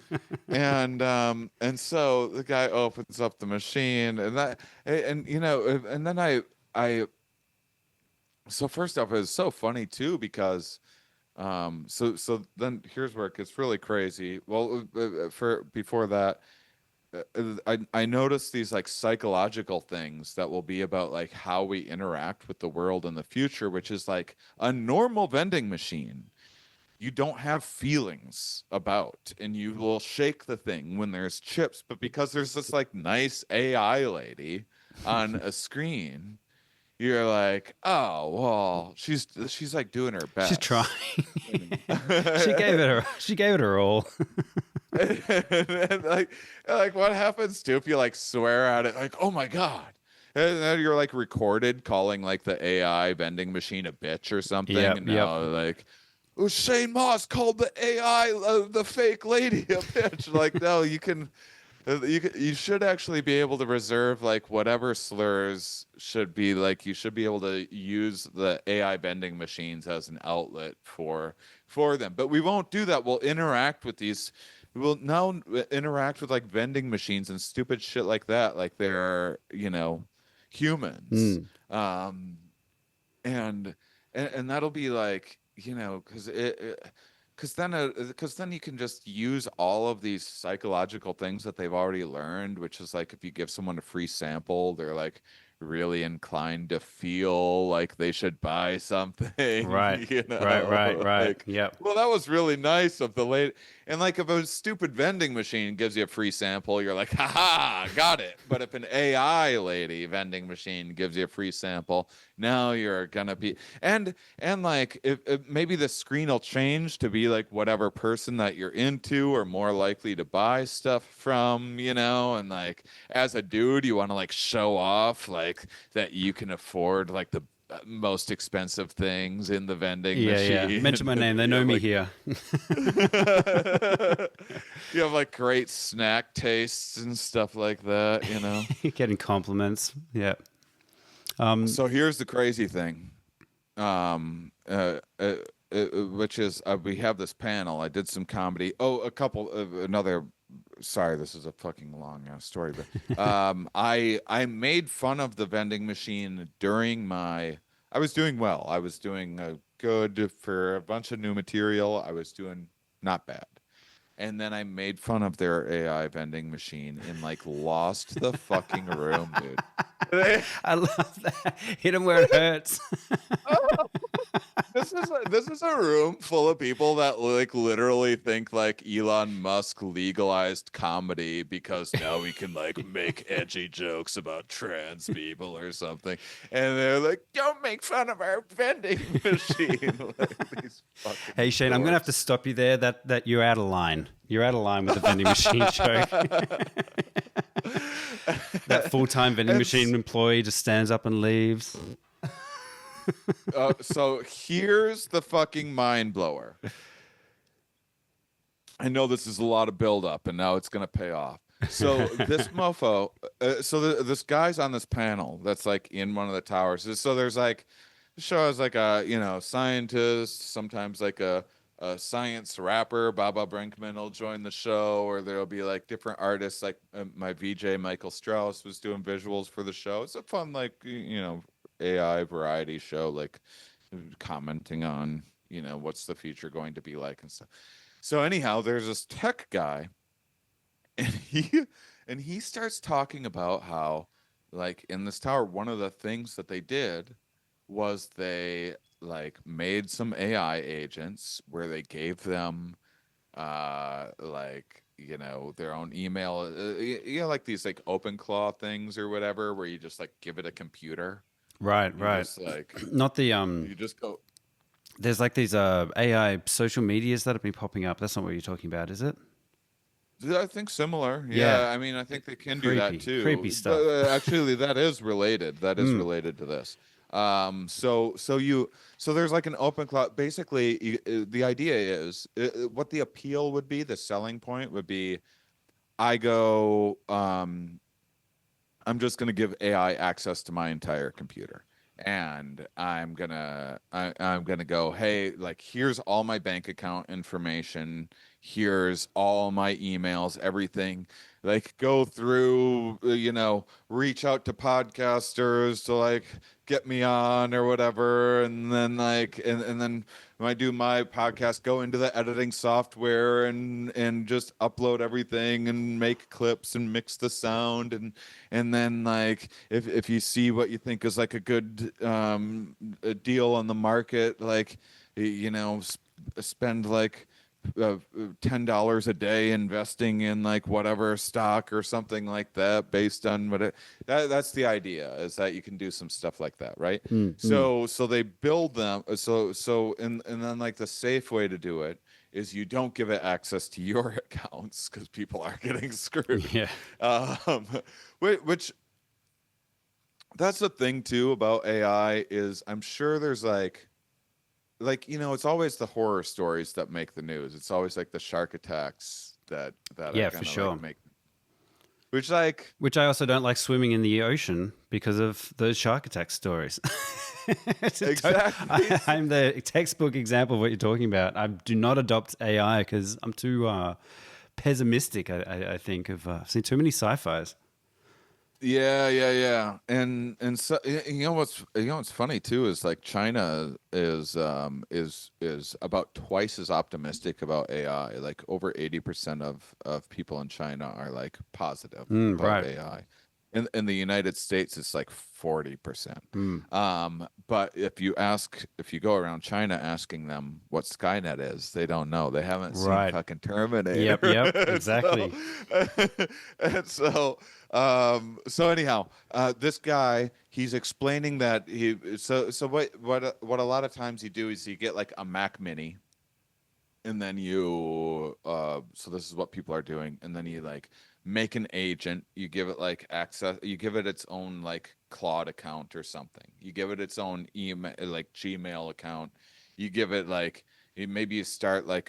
S2: And so the guy opens up the machine, and you know, and then I so first off, it's so funny too because so then here's where it gets really crazy. Well, for before that, I noticed these like psychological things that will be about like how we interact with the world in the future, which is like a normal vending machine you don't have feelings about, and you will shake the thing when there's chips, but because there's this like nice AI lady on a screen, you're like, oh well, she's like doing her
S1: She's trying.
S2: best.
S1: She gave it her all.
S2: And like what happens too if you like swear at it like, oh my god, and then you're like recorded calling like the AI vending machine a bitch or something,
S1: Yep,
S2: and
S1: yep.
S2: now like, oh, Shane Mauss called the AI the fake lady a bitch. Like, no, you should actually be able to reserve like whatever slurs should be like, you should be able to use the AI vending machines as an outlet for them. But we won't do that. We'll interact with these. We will now interact with like vending machines and stupid shit like that, like they're, you know, humans.
S1: Mm.
S2: Um, and that'll be like, you know, because then you can just use all of these psychological things that they've already learned, which is like if you give someone a free sample, they're like really inclined to feel like they should buy something,
S1: Right,
S2: you
S1: right,
S2: know,
S1: right.
S2: like,
S1: Yep.
S2: well, that was really nice of the lady. And like if a stupid vending machine gives you a free sample, you're like, haha, got it. But if an AI lady vending machine gives you a free sample, now you're gonna be, and like if maybe the screen will change to be like whatever person that you're into or more likely to buy stuff from, you know, and like as a dude you want to like show off like that you can afford like the most expensive things in the vending
S1: Yeah, yeah.
S2: machine.
S1: Mention my name. They
S2: You
S1: know
S2: have
S1: me
S2: like
S1: here.
S2: you have like great snack tastes and stuff like that, you know.
S1: Getting compliments. Yeah.
S2: So here's the crazy thing. um uh, uh, which is we have this panel. I did some comedy. Oh, a couple of another. Sorry, this is a fucking long story, but I made fun of the vending machine during my. I was doing well. I was doing good for a bunch of new material. I was doing not bad. And then I made fun of their AI vending machine and like lost the fucking room, dude.
S1: I love that. Hit him where it hurts.
S2: This is a room full of people that like literally think like Elon Musk legalized comedy because now we can like make edgy jokes about trans people or something, and they're like, "Don't make fun of our vending machine." Like, these fucking
S1: Hey Shane, I'm gonna have to
S2: dorks.
S1: stop you there. That you're out of line. You're out of line with the vending machine joke. That full-time vending
S2: It's
S1: machine employee just stands up and leaves.
S2: so here's the fucking mind blower. I know this is a lot of build up, and now it's gonna pay off. So this mofo, this guy's on this panel that's like in one of the towers. So there's like, the show has like a, you know, scientist, sometimes like a science rapper. Baba Brinkman will join the show, or there'll be like different artists. Like my VJ Micahel Strauss was doing visuals for the show. It's a fun like, you know, AI variety show, like commenting on, you know, what's the future going to be like and stuff. So anyhow, there's this tech guy, and he starts talking about how, like in this tower, one of the things that they did was they like made some AI agents where they gave them like, their own email, like these like OpenClaw things or whatever, where you just like give it a computer.
S1: Right,
S2: You
S1: right.
S2: just like
S1: Not the
S2: you just go.
S1: There's like these AI social medias that have been popping up. That's not what you're talking about, is it?
S2: I think similar.
S1: Yeah.
S2: Yeah, I mean, I think they can do that
S1: Creepy
S2: too. But
S1: stuff.
S2: actually, that is related. That is
S1: Mm,
S2: related to this. So there's like an open cloud. Basically, the idea is what the appeal would be. The selling point would be, I go. I'm just going to give AI access to my entire computer. And I'm gonna go, hey, like here's all my bank account information, here's all my emails, everything. Like go through, reach out to podcasters to like get me on or whatever, and then and then when I do my podcast, go into the editing software and just upload everything and make clips and mix the sound and then like if you see what you think is like a good a deal on the market, like spend like $10 a day investing in like whatever stock or something like that based on that's the idea, is that you can do some stuff like that, right?
S1: mm, mm.
S2: So they build them, and then like the safe way to do it is you don't give it access to your accounts, because people are getting screwed.
S1: Yeah.
S2: um which that's the thing too about AI, is I'm sure there's it's always the horror stories that make the news. It's always like the shark attacks that are
S1: Yeah, for
S2: gonna
S1: sure.
S2: like make, which like
S1: Which I also don't like swimming in the ocean because of those shark attack stories.
S2: exactly.
S1: I'm the textbook example of what you're talking about. I do not adopt AI because I'm too pessimistic. I think I've seen too many sci-fis.
S2: Yeah. And so what's funny too is like China is about twice as optimistic about AI. Like over 80% of people in China are like positive about
S1: Right.
S2: AI. In the United States, it's like 40%.
S1: Mm.
S2: But if you go around China asking them what Skynet is, they don't know. They haven't seen
S1: Right.
S2: fucking Terminator.
S1: Yep.
S2: so,
S1: Exactly.
S2: and so anyhow, this guy, he's explaining that what a lot of times you do is you get like a Mac Mini, and then so this is what people are doing, and then you like make an agent, you give it like access, you give it its own like cloud account or something, you give it its own email, like Gmail account, you give it like maybe you start like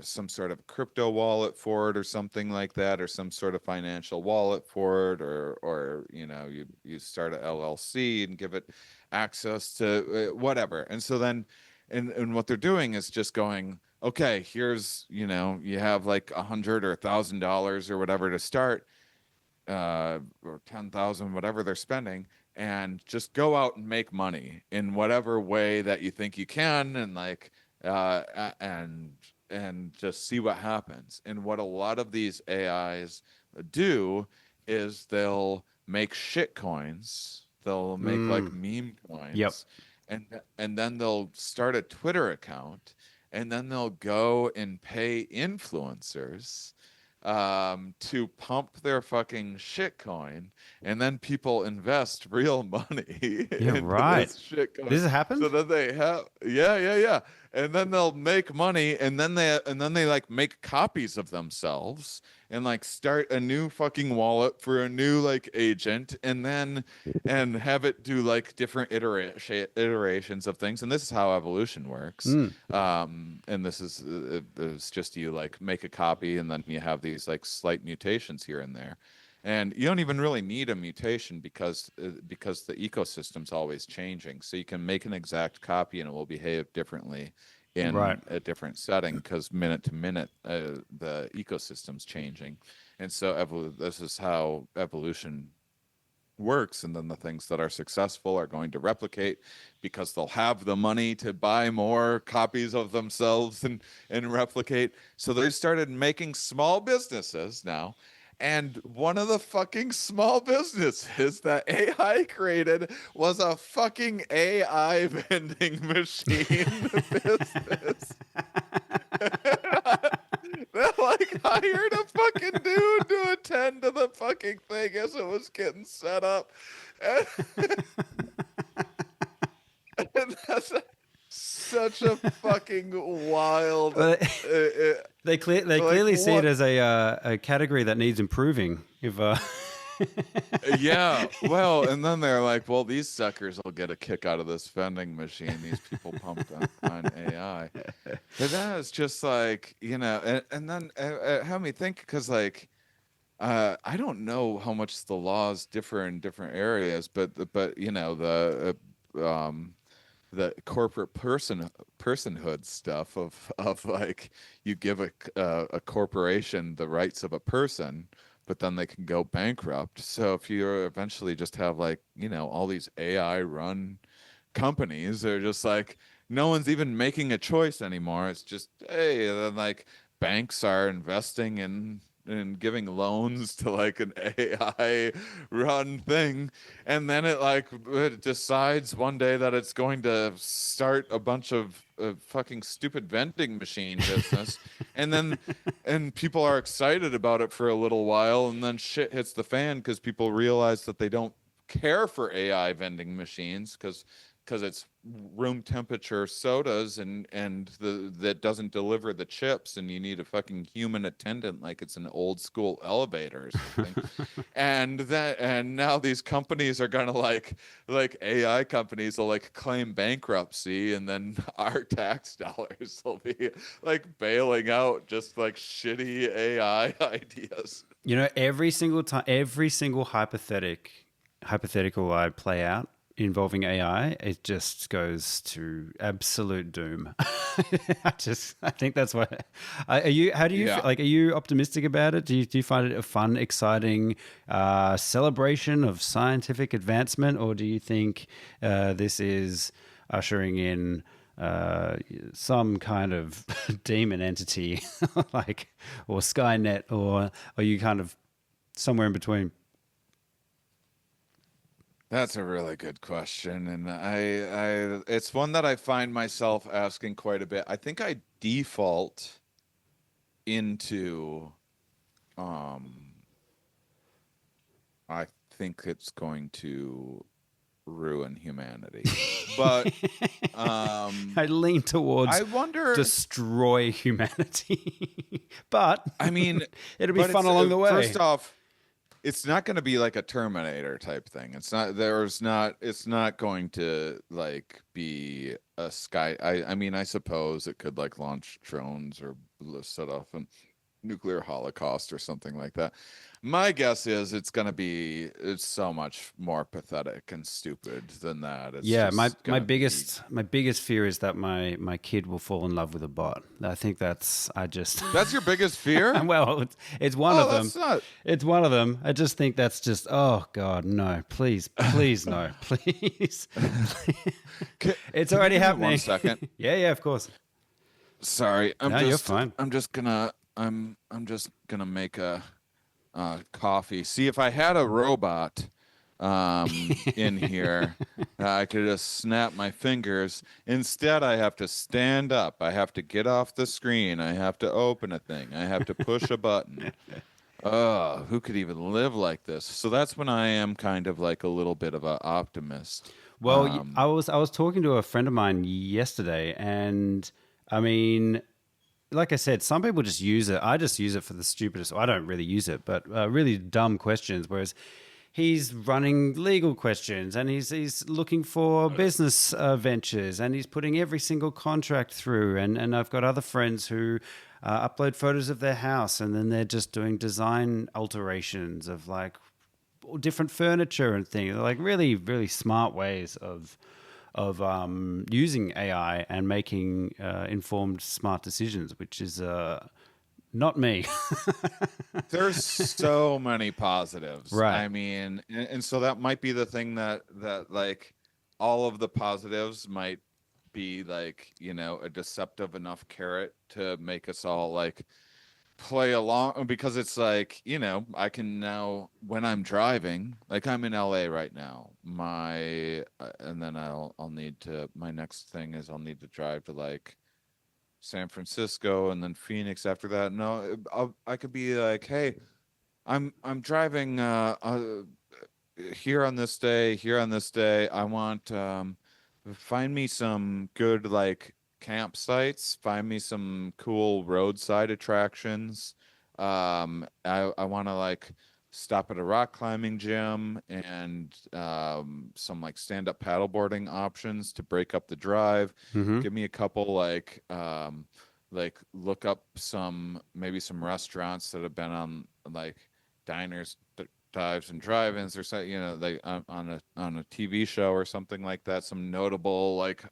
S2: some sort of crypto wallet for it or something like that, or some sort of financial wallet for it, or you start a LLC and give it access to whatever. And so then and what they're doing is just going, okay, here's, you have like $100 or $1,000 or whatever to start, or 10,000, whatever they're spending, and just go out and make money in whatever way that you think you can, and like, and just see what happens. And what a lot of these AIs do is they'll make shit coins. They'll make like meme
S1: Yep.
S2: coins, and then they'll start a Twitter account, and then they'll go and pay influencers to pump their fucking shitcoin, and then people invest real money
S1: Yeah.
S2: into
S1: Right.
S2: this shitcoin.
S1: This has happened.
S2: So then they have, yeah, and then they'll make money, and then they like make copies of themselves and like start a new fucking wallet for a new like agent, and have it do like different iterations of things. And this is how evolution works. And this is it's just, you like make a copy, and then you have these like slight mutations here and there, and you don't even really need a mutation, because the ecosystem's always changing. So you can make an exact copy, and it will behave differently in
S1: Right.
S2: a different setting, because minute to minute the ecosystem's changing. And so this is how evolution works. And then the things that are successful are going to replicate, because they'll have the money to buy more copies of themselves and replicate. So they started making small businesses now. And one of the fucking small businesses that AI created was a fucking AI vending machine business. They like hired a fucking thing as it was getting set up. And, and that's such a fucking wild.
S1: Well,
S2: Uh,
S1: they
S2: like
S1: clearly see it
S2: what?
S1: as a category that needs improving. If
S2: Yeah, well, and then they're like, well, these suckers will get a kick out of this vending machine. These people pumped on AI. But that is just like, and then had me think because like I don't know how much the laws differ in different areas, but the corporate personhood stuff of like you give a corporation the rights of a person, but then they can go bankrupt. So if you eventually just have like all these AI run companies, they're just like no one's even making a choice anymore. It's just hey, and then like banks are investing in and giving loans to like an AI run thing, and then it decides one day that it's going to start a bunch of fucking stupid vending machine business, and then and people are excited about it for a little while, and then shit hits the fan because people realize that they don't care for AI vending machines because it's room temperature sodas and that doesn't deliver the chips, and you need a fucking human attendant like it's an old school elevator or something. And now these companies are gonna like AI companies will like claim bankruptcy, and then our tax dollars will be like bailing out just like shitty AI ideas.
S1: every single time, every single hypothetical I play out involving AI, it just goes to absolute doom. I think that's why. Are you? How do you
S2: Yeah.
S1: like? Are you optimistic about it? Do you find it a fun, exciting celebration of scientific advancement, or do you think this is ushering in some kind of demon entity, like or Skynet, or are you kind of somewhere in between?
S2: That's a really good question, and it's one that I find myself asking quite a bit. I think I default into, um, I think it's going to ruin humanity, but
S1: I lean towards
S2: I wonder.
S1: destroy humanity, but
S2: I mean,
S1: it'll be
S2: but
S1: fun
S2: it's
S1: along the
S2: first
S1: way.
S2: off, it's not going to be like a Terminator type thing. It's not going to like be a sky. I mean, I suppose it could like launch drones or set off a nuclear holocaust or something like that. My guess is it's so much more pathetic and stupid than that. It's
S1: Yeah,
S2: just
S1: my
S2: gonna be.
S1: biggest fear is that my kid will fall in love with a bot. I think that's I just
S2: That's your biggest fear?
S1: well, it's one of
S2: Oh,
S1: them.
S2: that's not.
S1: It's one of them. I just think that's just oh god, no, please, please, no, please. It's
S2: Can you
S1: already
S2: give me one
S1: happening.
S2: second?
S1: Yeah, of course.
S2: Sorry,
S1: No, you're fine.
S2: I'm just gonna make a coffee. See, if I had a robot in here, I could just snap my fingers. Instead, I have to stand up. I have to get off the screen. I have to open a thing. I have to push a button. Who could even live like this? So that's when I am kind of like a little bit of an optimist.
S1: Well, I was talking to a friend of mine yesterday, and I mean, like I said, some people just use it. I just use it for the stupidest. I don't really use it, but really dumb questions. Whereas he's running legal questions, and he's looking for business ventures, and he's putting every single contract through. And I've got other friends who upload photos of their house, and then they're just doing design alterations of like different furniture and things. Like really, really smart ways of using AI and making informed, smart decisions, which is not me.
S2: There's so many positives.
S1: Right.
S2: I mean, and so that might be the thing that like all of the positives might be like, a deceptive enough carrot to make us all like play along because it's like, I can now when I'm driving, like I'm in LA right now. And then I'll need to my next thing is I'll need to drive to like San Francisco and then Phoenix after that. No, I could be like, hey, I'm driving here on this day, here on this day. I want find me some good like campsites, find me some cool roadside attractions. I want to like stop at a rock climbing gym and some like stand-up paddleboarding options to break up the drive.
S1: Mm-hmm.
S2: Give me a couple like look up some maybe some restaurants that have been on like diners, dives and drive-ins or something, you know, like on a TV show or something like that. Some notable like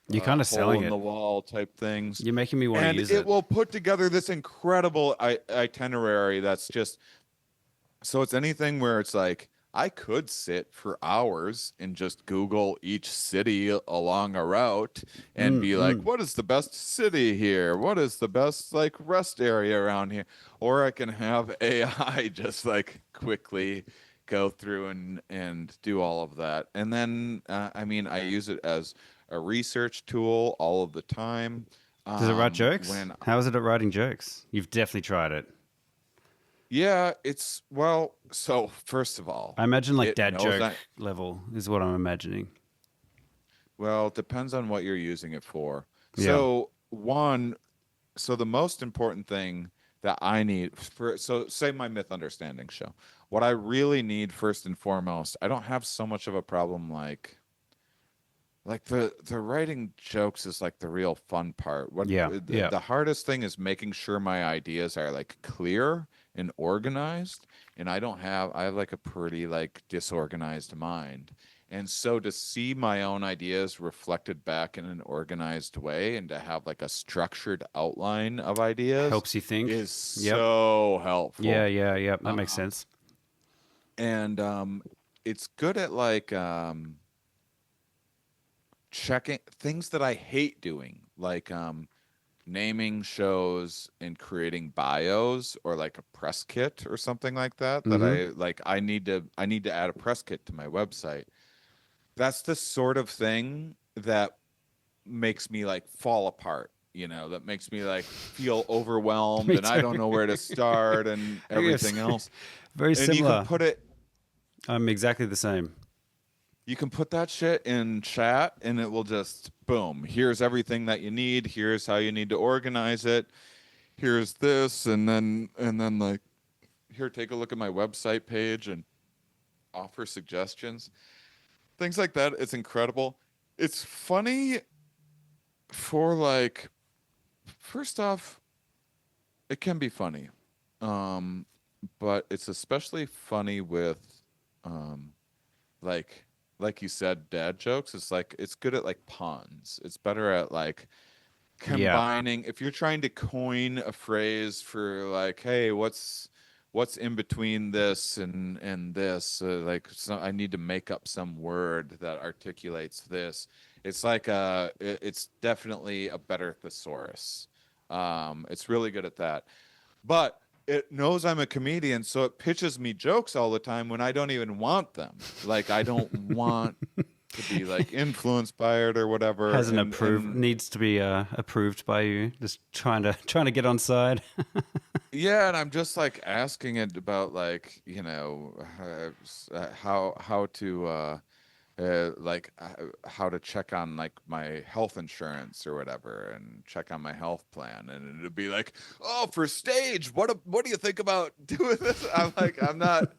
S1: You're kind of
S2: hole
S1: selling
S2: in
S1: it.
S2: the wall type things,
S1: You're making me want to
S2: and
S1: use
S2: it
S1: it.
S2: will put together this incredible itinerary that's just so it's anything where it's like I could sit for hours and just Google each city along a route and be like,
S1: Mm-mm.
S2: what is the best city here? What is the best like rest area around here? Or I can have AI just like quickly go through and do all of that. And then I mean, I use it as a research tool all of the time.
S1: Does it write jokes?
S2: When
S1: How is it at writing jokes? You've definitely tried it.
S2: yeah, it's well, so first of all,
S1: I imagine like
S2: it
S1: dad
S2: knows
S1: joke
S2: I
S1: level is what I'm imagining.
S2: well, it depends on what you're using it for.
S1: Yeah.
S2: So, one, so the most important thing that I need for, so say my myth understanding show, what I really need first and foremost, I don't have so much of a problem like the writing jokes is like the real fun part. What
S1: Yeah. Yeah.
S2: the hardest thing is making sure my ideas are like clear and organized, and I have like a pretty like disorganized mind. And so to see my own ideas reflected back in an organized way and to have like a structured outline of ideas
S1: Helps you think.
S2: is
S1: Yep.
S2: so
S1: Yeah.
S2: helpful.
S1: Yeah. Yep. That makes
S2: Um,
S1: sense.
S2: and it's good at like checking things that I hate doing, like naming shows and creating bios or like a press kit or something like that that
S1: Mm-hmm.
S2: I need to add a press kit to my website. That's the sort of thing that makes me like fall apart, you know, that makes me like feel overwhelmed
S1: Me
S2: and I
S1: too.
S2: don't know where to start and
S1: I guess
S2: everything else.
S1: very
S2: And you can
S1: similar.
S2: put it
S1: I'm exactly the same.
S2: you can put that shit in chat and it will just boom, here's everything that you need, here's how you need to organize it, here's this, and then like here, take a look at my website page and offer suggestions, things like that. It's incredible. It's funny for like first off, it can be funny, um but it's especially funny with um like like you said, dad jokes. It's like it's good at like puns. It's better at like
S1: Yeah.
S2: combining. If you're trying to coin a phrase for like, hey, what's in between this and this, like so I need to make up some word that articulates this. It's like it's definitely a better thesaurus. It's really good at that, but it knows I'm a comedian, so it pitches me jokes all the time when I don't even want them. Like I don't want to be like influenced by it or whatever.
S1: Hasn't approved.
S2: And
S1: Needs to be approved by you. Just trying to get on side.
S2: yeah, and I'm just like asking it about like how to how to check on like my health insurance or whatever and check on my health plan, and it'd be like, oh, for stage, what do you think about doing this? I'm like, I'm not,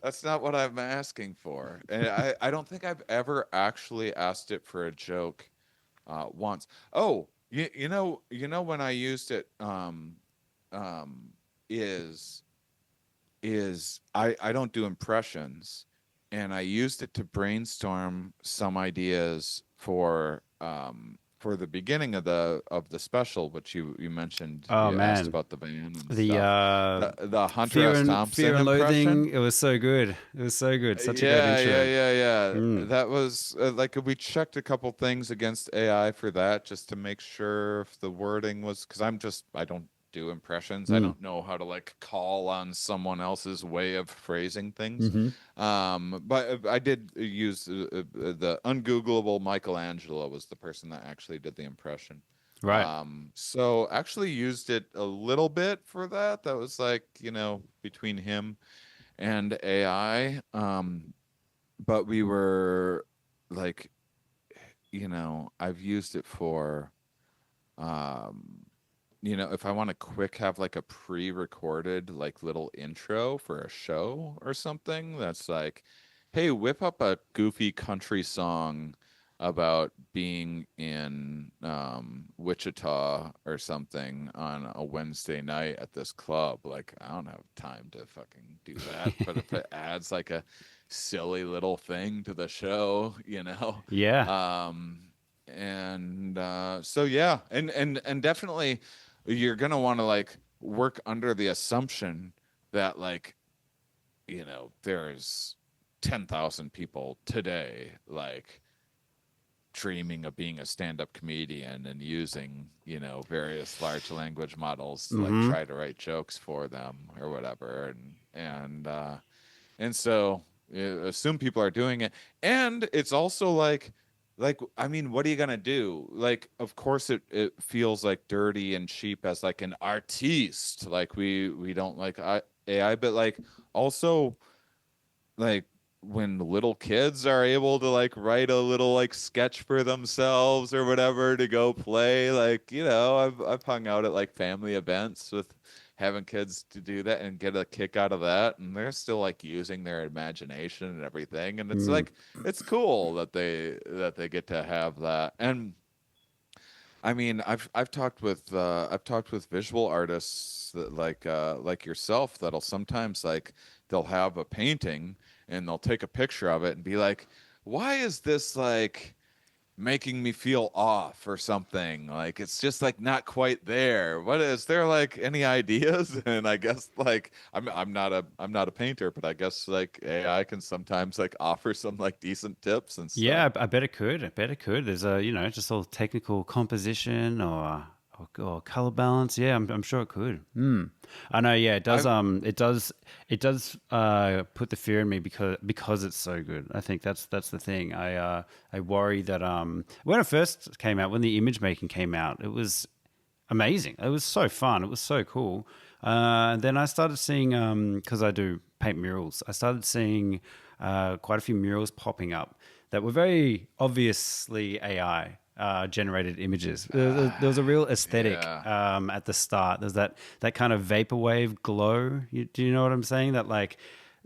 S2: that's not what I'm asking for. And I don't think I've ever actually asked it for a joke once. Oh, you know when I used it um is I don't do impressions, and I used it to brainstorm some ideas for the beginning of the special, which you mentioned,
S1: Oh
S2: you asked
S1: man,
S2: about the band and
S1: the
S2: stuff. The Hunter
S1: fear
S2: S.
S1: and
S2: Thompson
S1: loathing.
S2: impression.
S1: It was so good. It was so good. Such a great
S2: Yeah, yeah,
S1: intro.
S2: yeah, yeah.
S1: Mm.
S2: That was like we checked a couple things against AI for that just to make sure if the wording was because I don't do impressions. I
S1: Mm.
S2: don't know how to like call on someone else's way of phrasing things.
S1: Mm-hmm.
S2: But I did use the ungoogleable Michelangelo was the person that actually did the impression.
S1: Right.
S2: So actually used it a little bit for that. That was like, between him and AI. But we were like, I've used it for um if I want to quick have like a pre-recorded like little intro for a show or something that's like, hey, whip up a goofy country song about being in Wichita or something on a Wednesday night at this club. Like, I don't have time to fucking do that. But if it adds like a silly little thing to the show,
S1: Yeah.
S2: um, and so yeah, and definitely you're gonna want to like work under the assumption that like there's 10,000 people today like dreaming of being a stand-up comedian and using various large language models to like
S1: Mm-hmm.
S2: try to write jokes for them or whatever, and so assume people are doing it. And it's also like I mean, what are you gonna do? Like, of course it feels like dirty and cheap as like an artiste. Like we don't like AI, but like also like when little kids are able to like write a little like sketch for themselves or whatever to go play, like I've hung out at like family events with having kids to do that and get a kick out of that, and they're still like using their imagination and everything, and it's
S1: Mm.
S2: like it's cool that they get to have that. And I mean, I've talked with visual artists that like yourself that'll sometimes like they'll have a painting and they'll take a picture of it and be like, "Why is this like making me feel off or something? Like it's just like not quite there. What is there like any ideas?" And I guess like I'm not a painter, but I guess like AI can sometimes like offer some like decent tips and stuff.
S1: Yeah, I bet it could. I bet it could. There's a, just all technical composition or color balance. Yeah, I'm sure it could. I know. Yeah, it does.
S2: I've
S1: Put the fear in me because it's so good. I think that's the thing. I worry that when it first came out, when the image making came out, it was amazing. It was so fun. It was so cool. Then I started seeing, because I do paint murals, I started seeing quite a few murals popping up that were very obviously AI generated images. There was a real aesthetic
S2: yeah.
S1: at the start. There's that kind of vaporwave glow. Do you know what I'm saying? That like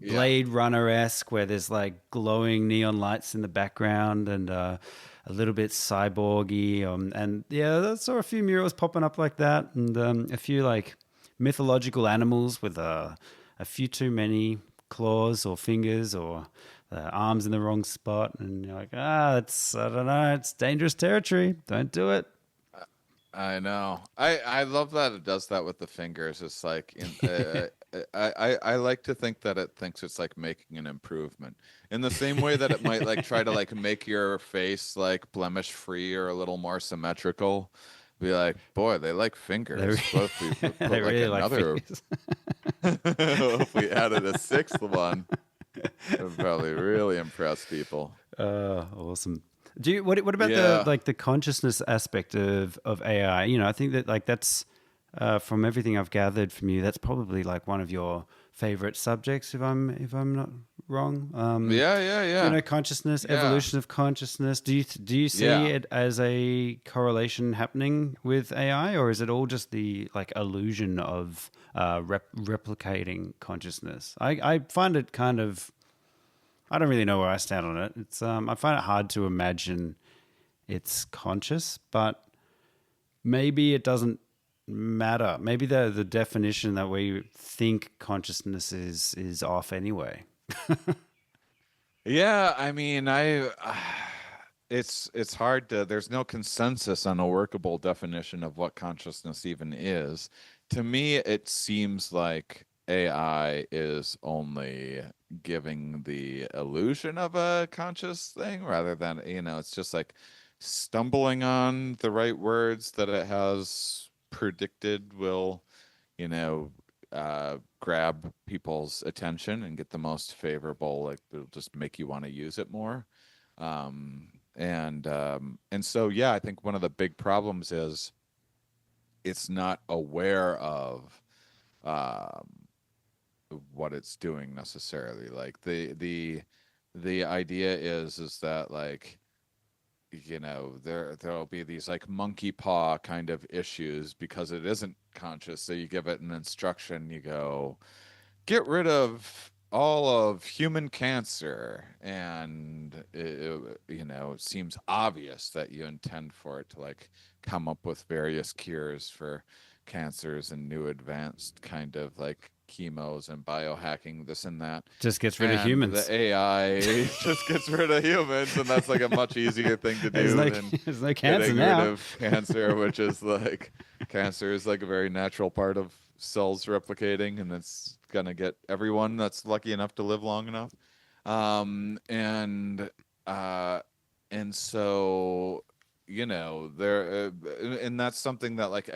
S2: Yeah.
S1: Blade Runner esque, where there's like glowing neon lights in the background and a little bit cyborgy. And yeah, I saw a few murals popping up like that, and a few like mythological animals with a few too many claws or fingers or arms in the wrong spot. And you're like, it's, I don't know, it's dangerous territory. Don't do it.
S2: I know. I love that it does that with the fingers. It's like I like to think that it thinks it's like making an improvement in the same way that it might like try to like make your face like blemish free or a little more symmetrical. Be like, boy, they like
S1: They,
S2: fingers. What if we
S1: they
S2: put like
S1: really like
S2: another?
S1: fingers.
S2: If we added a sixth one, it would probably really impress people.
S1: Awesome. What about the
S2: Yeah.
S1: like the consciousness aspect of AI? I think that like that's from everything I've gathered from you, that's probably like one of your favorite subjects, if I'm not wrong.
S2: Yeah. Yeah. Yeah.
S1: Consciousness,
S2: Yeah.
S1: evolution of consciousness. Do you see
S2: Yeah.
S1: it as a correlation happening with AI, or is it all just the like illusion of replicating consciousness? I find it kind of, I don't really know where I stand on it. It's I find it hard to imagine it's conscious, but maybe it doesn't matter. Maybe the definition that we think consciousness is off anyway.
S2: Yeah, I mean, it's hard to there's no consensus on a workable definition of what consciousness even is. To me, it seems like AI is only giving the illusion of a conscious thing rather than, it's just like stumbling on the right words that it has predicted will you know, grab people's attention and get the most favorable, like it'll just make you want to use it more. And so yeah, I think one of the big problems is it's not aware of um, what it's doing necessarily. Like the idea is that like there'll be these like monkey paw kind of issues because it isn't conscious. So you give it an instruction, you go, get rid of all of human cancer, and it seems obvious that you intend for it to like come up with various cures for cancers and new advanced kind of like chemos and biohacking, this and that.
S1: Just gets rid of
S2: And the
S1: humans.
S2: AI just gets rid of humans, and that's like a much easier thing to
S1: There's
S2: do
S1: no
S2: than
S1: there's no cancer
S2: getting rid
S1: now.
S2: of cancer, which is like cancer is like a very natural part of cells replicating, and it's gonna get everyone that's lucky enough to live long enough. And uh, and so there, and that's something that like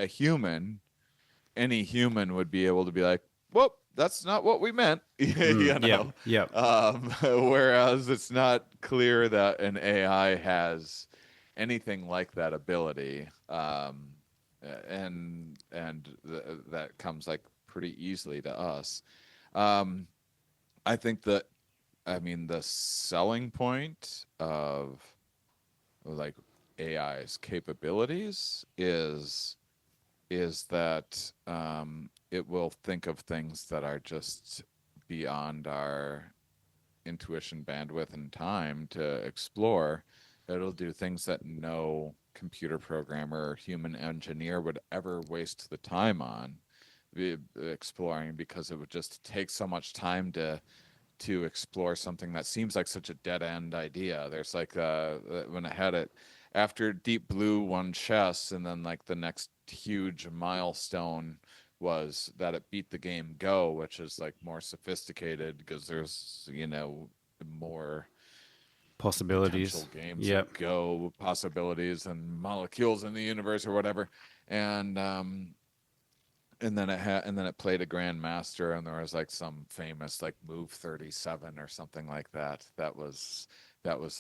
S2: any human would be able to be like, well, that's not what we meant,
S1: Mm, yep, yep.
S2: whereas it's not clear that an AI has anything like that ability, that comes like pretty easily to us. Um, I think that I mean the selling point of like AI's capabilities is that it will think of things that are just beyond our intuition bandwidth and time to explore. It'll do things that no computer programmer or human engineer would ever waste the time on exploring, because it would just take so much time to explore something that seems like such a dead end idea. There's like when I had it after Deep Blue won chess, and then like the next huge milestone was that it beat the game Go, which is like more sophisticated because there's more
S1: Possibilities.
S2: potential games
S1: Yep.
S2: of Go possibilities and molecules in the universe or whatever. And and then it played a grandmaster, and there was like some famous like move 37 or something like that. That was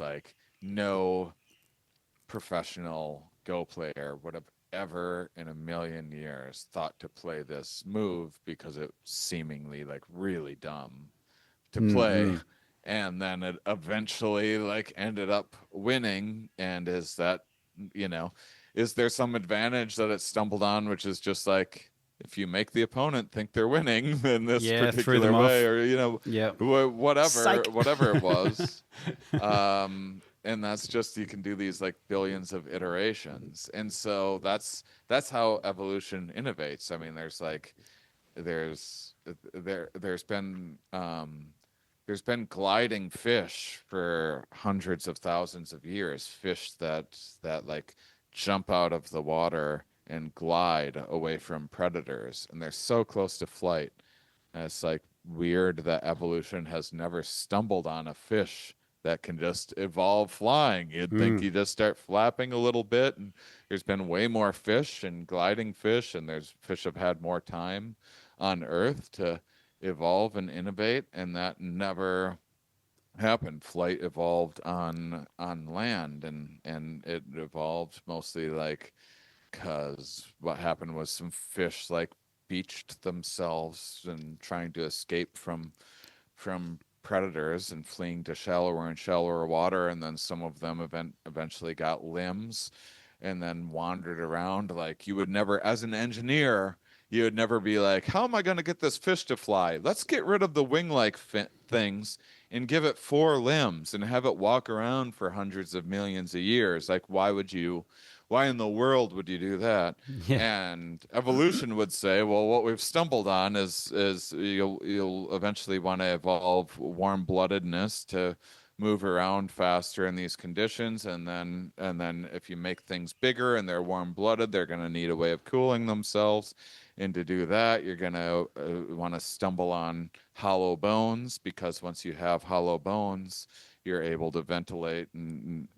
S2: like no professional Go player would have ever in a million years thought to play this move, because it seemingly like really dumb to play.
S1: Mm-mm.
S2: And then it eventually like ended up winning. And you know is there some advantage that it stumbled on, which is just like, if you make the opponent think they're winning in this
S1: Yeah, threw them
S2: particular way,
S1: off.
S2: or
S1: Yep.
S2: whatever
S1: Psych.
S2: whatever it was. And that's just, you can do these like billions of iterations. And so that's how evolution innovates. I mean, there's there's been gliding fish for hundreds of thousands of years, fish that like jump out of the water and glide away from predators, and they're so close to flight. And it's like weird that evolution has never stumbled on a fish that can just evolve flying. You'd think
S1: Mm.
S2: you just start flapping a little bit, and there's been way more fish and gliding fish, and there's fish have had more time on Earth to evolve and innovate, and that never happened. Flight evolved on land, and it evolved mostly like because what happened was some fish like beached themselves and trying to escape from predators and fleeing to shallower and shallower water, and then some of them eventually got limbs and then wandered around. Like, you would never, as an engineer, you would never be like, how am I going to get this fish to fly? Let's get rid of the wing-like things and give it four limbs and have it walk around for hundreds of millions of years. Like, why in the world would you do that?
S1: Yeah.
S2: And evolution would say, well, what we've stumbled on is you'll eventually want to evolve warm-bloodedness to move around faster in these conditions, and then if you make things bigger and they're warm-blooded, they're going to need a way of cooling themselves. And to do that, you're going to want to stumble on hollow bones, because once you have hollow bones, you're able to ventilate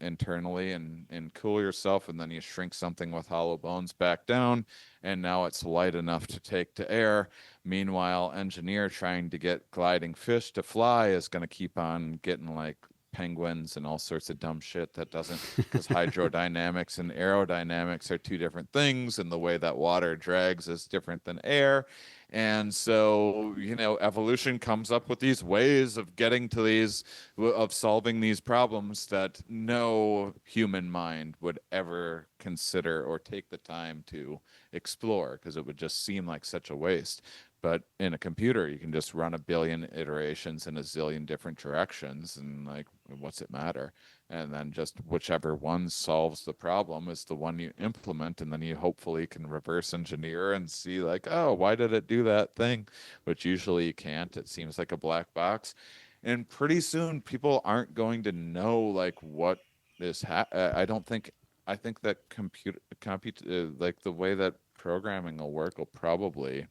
S2: internally and cool yourself, and then you shrink something with hollow bones back down, and now it's light enough to take to air. Meanwhile, engineer trying to get gliding fish to fly is going to keep on getting like penguins and all sorts of dumb shit that doesn't, because hydrodynamics and aerodynamics are two different things, and the way that water drags is different than air. And so, evolution comes up with these ways of getting to these, of solving these problems that no human mind would ever consider or take the time to explore, because it would just seem like such a waste. But in a computer, you can just run a billion iterations in a zillion different directions, and like, what's it matter? And then just whichever one solves the problem is the one you implement, and then you hopefully can reverse engineer and see like, oh, why did it do that thing? Which usually you can't. It seems like a black box. And pretty soon people aren't going to know like what is I don't think, I think that like the way that programming will work will probably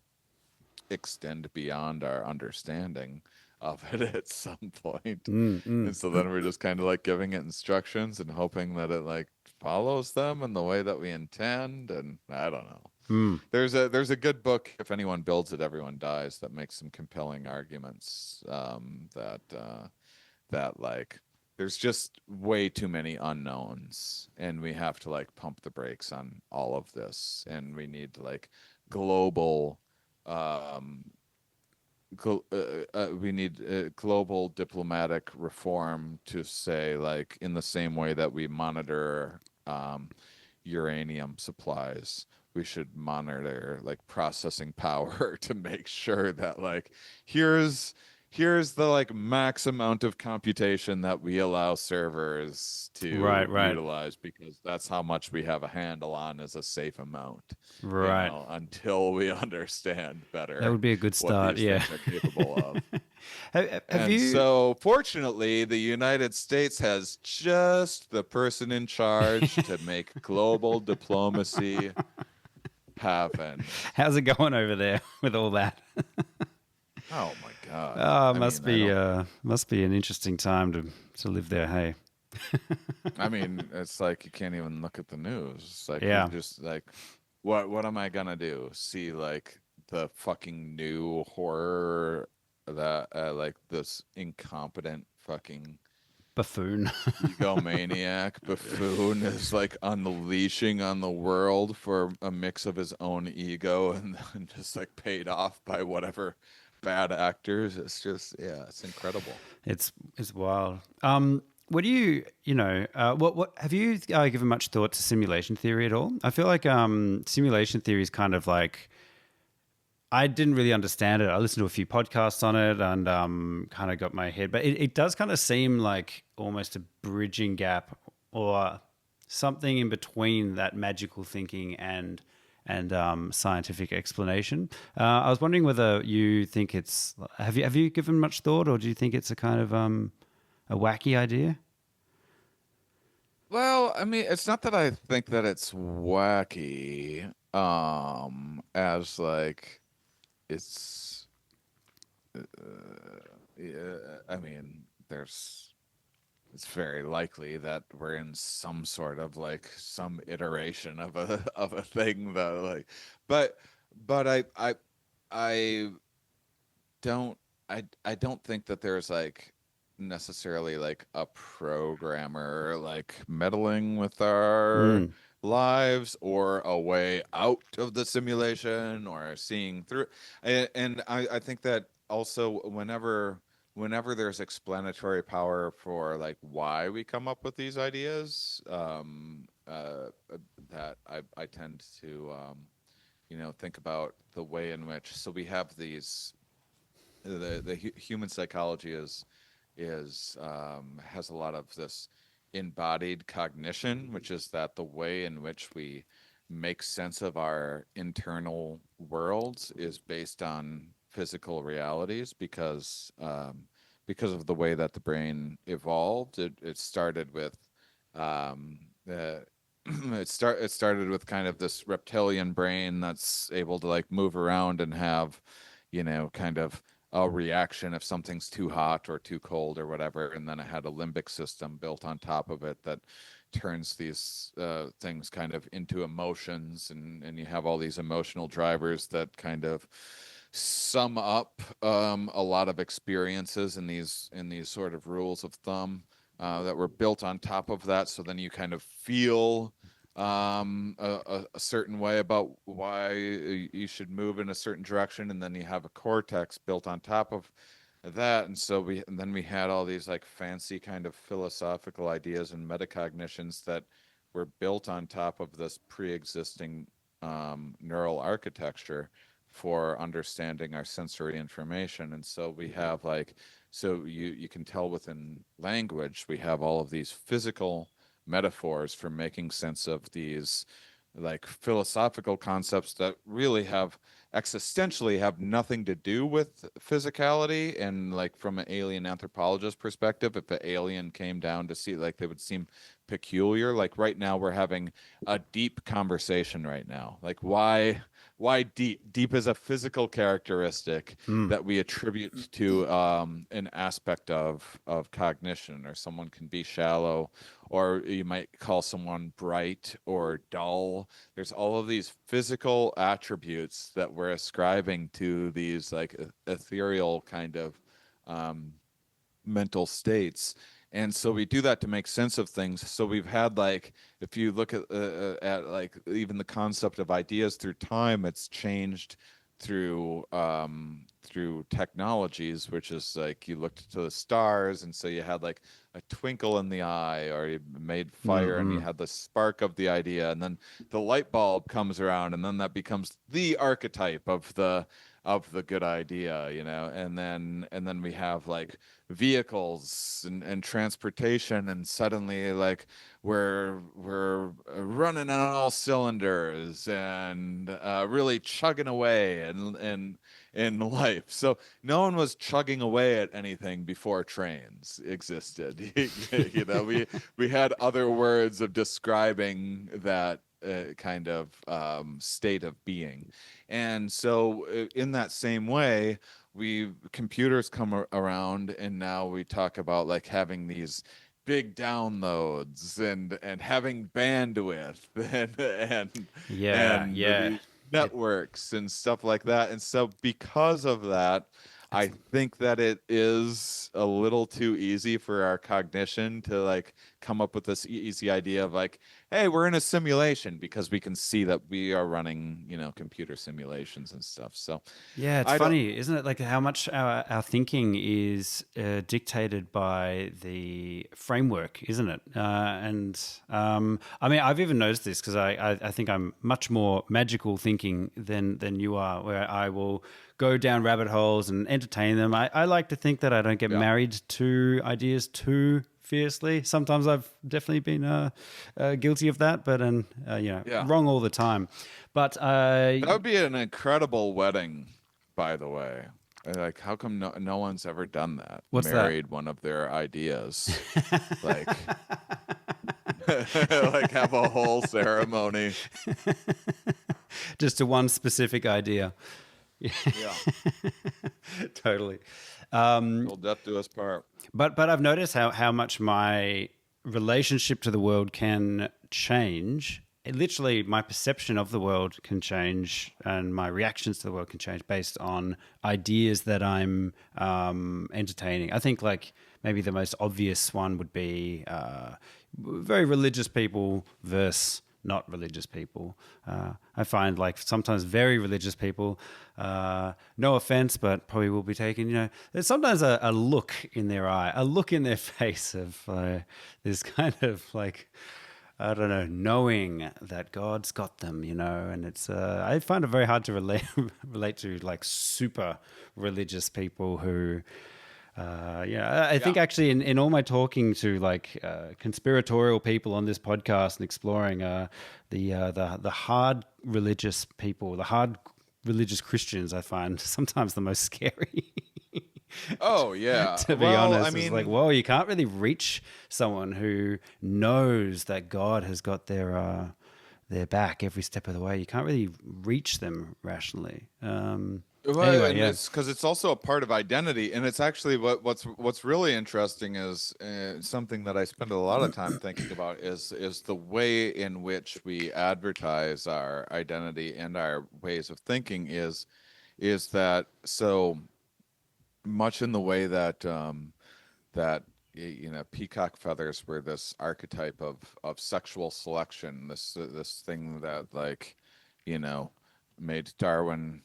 S2: extend beyond our understanding of it at some point. And so then we're just kind of like giving it instructions and hoping that it like follows them in the way that we intend. And I don't know. There's a good book, If Anyone Builds It, Everyone Dies, that makes some compelling arguments, that like there's just way too many unknowns, and we have to like pump the brakes on all of this, and we need like global um we need global diplomatic reform to say like, in the same way that we monitor uranium supplies, we should monitor like processing power to make sure that like, here's here's the like max amount of computation that we allow servers
S1: Right,
S2: to
S1: right,
S2: utilize, because that's how much we have a handle on as a safe amount,
S1: right.
S2: until we understand
S1: That
S2: better
S1: would be a good
S2: what
S1: start.
S2: these
S1: Yeah.
S2: things are capable of.
S1: Have
S2: And
S1: you?
S2: so, fortunately, the United States has just the person in charge to make global diplomacy happen.
S1: How's it going over there with all that?
S2: Oh my God.
S1: Oh,
S2: I mean, I don't,
S1: must be an interesting time to live there. Hey.
S2: I mean, it's like you can't even look at the news. It's like you
S1: Yeah.
S2: just like, what am I gonna do? See like the fucking new horror that like this incompetent fucking
S1: Buffoon.
S2: egomaniac buffoon is like unleashing on the world for a mix of his own ego and then just like paid off by whatever bad actors. It's just, yeah, it's incredible.
S1: It's wild. What do what have you given much thought to simulation theory at all? I feel like simulation theory is kind of like, I didn't really understand it. I listened to a few podcasts on it and kind of got my head, but it does kind of seem like almost a bridging gap or something in between that magical thinking and scientific explanation. I was wondering whether you think it's, have you given much thought, or do you think it's a kind of a wacky idea?
S2: Well, I mean, it's not that I think that it's wacky, as like it's, yeah, I mean, it's very likely that we're in some sort of like some iteration of a of a thing that like, but I don't I don't think that there's like necessarily like a programmer like meddling with our
S1: Mm.
S2: lives, or a way out of the simulation, or seeing through. And I think that also whenever there's explanatory power for like why we come up with these ideas, that I tend to think about the way in which, so we have these, human psychology is has a lot of this embodied cognition, which is that the way in which we make sense of our internal worlds is based on physical realities, because of the way that the brain evolved. It started with um, uh, it started with kind of this reptilian brain that's able to like move around and have, kind of a reaction if something's too hot or too cold or whatever. And then it had a limbic system built on top of it that turns these things kind of into emotions, and you have all these emotional drivers that kind of sum up a lot of experiences in these sort of rules of thumb. that were built on top of that. So then you kind of feel a certain way about why you should move in a certain direction, and then you have a cortex built on top of that. And then we had all these like fancy kind of philosophical ideas and metacognitions that were built on top of this pre-existing neural architecture for understanding our sensory information. And so we have like, so you can tell within language we have all of these physical metaphors for making sense of these like philosophical concepts that really have existentially have nothing to do with physicality. And like from an alien anthropologist perspective, if an alien came down to see, like they would seem peculiar. Like right now we're having a deep conversation right now, like why deep is a physical characteristic
S1: Mm.
S2: that we attribute to an aspect of cognition. Or someone can be shallow, or you might call someone bright or dull. There's all of these physical attributes that we're ascribing to these like ethereal kind of um, mental states. And so we do that to make sense of things. So we've had like, if you look at like even the concept of ideas through time, it's changed through technologies, which is like you looked to the stars, and so you had like a twinkle in the eye, or you made fire and you
S1: Mm-mm.
S2: had the spark of the idea, and then the light bulb comes around, and then that becomes the archetype of the good idea, you know. And then we have like vehicles and transportation, and suddenly like we're running on all cylinders and really chugging away and in life. So no one was chugging away at anything before trains existed. You know, we had other words of describing that kind of state of being. And so in that same way, we computers come around, and now we talk about like having these big downloads and having bandwidth
S1: Yeah,
S2: and
S1: yeah.
S2: the
S1: It,
S2: networks and stuff like that. And so because of that, I
S1: it's
S2: think that it is a little too easy for our cognition to like come up with this easy idea of like, hey, we're in a simulation, because we can see that we are running, you know, computer simulations and stuff. So
S1: Yeah, it's
S2: I don't,
S1: funny, isn't it? Like how much our thinking is dictated by the framework, isn't it? And I mean, I've even noticed this because I think I'm much more magical thinking than you are, where I will go down rabbit holes and entertain them. I like to think that I don't get
S2: yeah.
S1: married to ideas too fiercely. Sometimes I've definitely been guilty of that, but
S2: Yeah.
S1: wrong all the time. But
S2: That would be an incredible wedding, by the way. Like, how come no one's ever done that?
S1: what's that?
S2: Married one of their ideas. Like, like have a whole ceremony.
S1: Just to one specific idea.
S2: Yeah.
S1: Totally.
S2: Till death do us part.
S1: But I've noticed how much my relationship to the world can change. Literally, my perception of the world can change, and my reactions to the world can change based on ideas that I'm entertaining. I think, like maybe the most obvious one would be very religious people versus not religious people. I find like sometimes very religious people, no offense, but probably will be taken, there's sometimes a look in their eye, a look in their face of this kind of like, I don't know, knowing that God's got them, and it's, I find it very hard to relate to like super religious people who, I think
S2: Yeah.
S1: actually in all my talking to like conspiratorial people on this podcast and exploring the hard religious people, the hard religious Christians, I find sometimes the most scary.
S2: Oh, yeah.
S1: To be
S2: Well, I
S1: honest, it's like,
S2: mean,
S1: whoa, you can't really reach someone who knows that God has got their back every step of the way. You can't really reach them rationally.
S2: well,
S1: Anyway,
S2: and
S1: yeah.
S2: it's because it's also a part of identity, and it's actually what's really interesting is something that I spend a lot of time thinking about is the way in which we advertise our identity and our ways of thinking is that so much in the way that that peacock feathers were this archetype of sexual selection, this thing that, like, you know, made Darwin,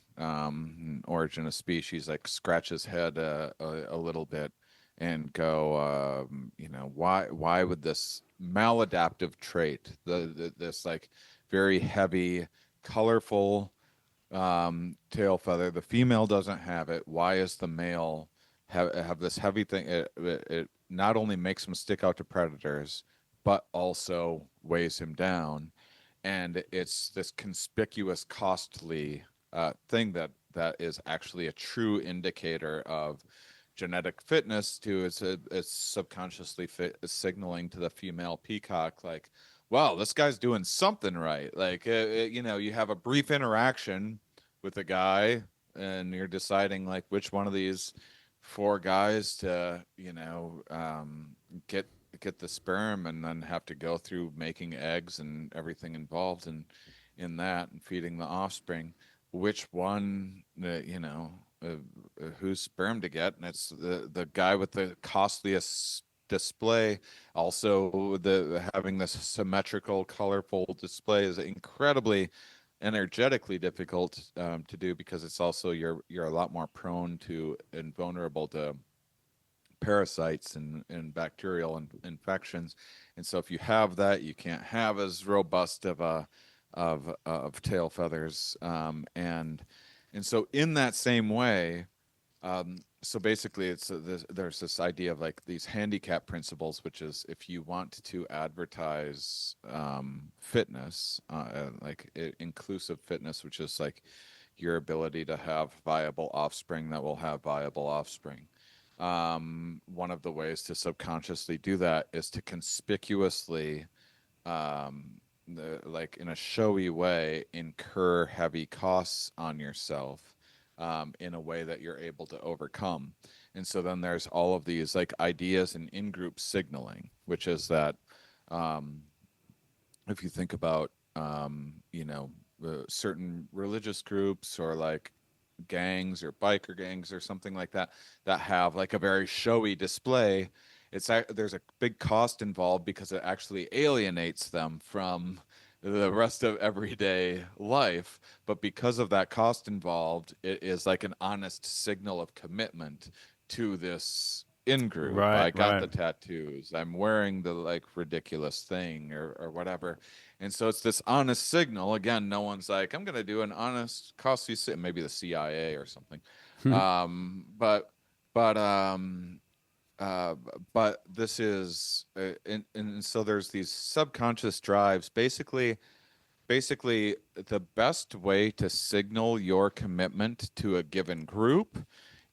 S2: Origin of Species, like scratch his head a little bit and go, why would this maladaptive trait, this like very heavy, colorful tail feather. The female doesn't have it. Why is the male have this heavy thing? It not only makes him stick out to predators, but also weighs him down. And it's this conspicuous, costly thing that is actually a true indicator of genetic fitness. To it's subconsciously signaling to the female peacock, like, wow, this guy's doing something right. Like, you have a brief interaction with a guy and you're deciding like which one of these four guys to, get the sperm, and then have to go through making eggs and everything involved in that, and feeding the offspring. Which one, whose sperm to get, and it's the guy with the costliest display. Also, the having this symmetrical, colorful display is incredibly energetically difficult to do, because it's also you're a lot more prone to and vulnerable to parasites and bacterial infections. And so if you have that, you can't have as robust of a of tail feathers. And so in that same way, so basically, there's this idea of like these handicap principles, which is if you want to advertise fitness, like inclusive fitness, which is like your ability to have viable offspring that will have viable offspring. One of the ways to subconsciously do that is to conspicuously, like in a showy way, incur heavy costs on yourself, in a way that you're able to overcome. And so then there's all of these like ideas and in-group signaling, which is that, um, if you think about, certain religious groups, or like gangs or biker gangs or something like that, that have like a very showy display, there's a big cost involved, because it actually alienates them from the rest of everyday life. But because of that cost involved, it is like an honest signal of commitment to this in group.
S1: Right,
S2: I got
S1: right.
S2: the tattoos, I'm wearing the like ridiculous thing, or whatever. And so it's this honest signal. Again, no one's like, I'm going to do an honest, costly, maybe the CIA or something. Um, but, but, um, uh, but this is, and so there's these subconscious drives. Basically, the best way to signal your commitment to a given group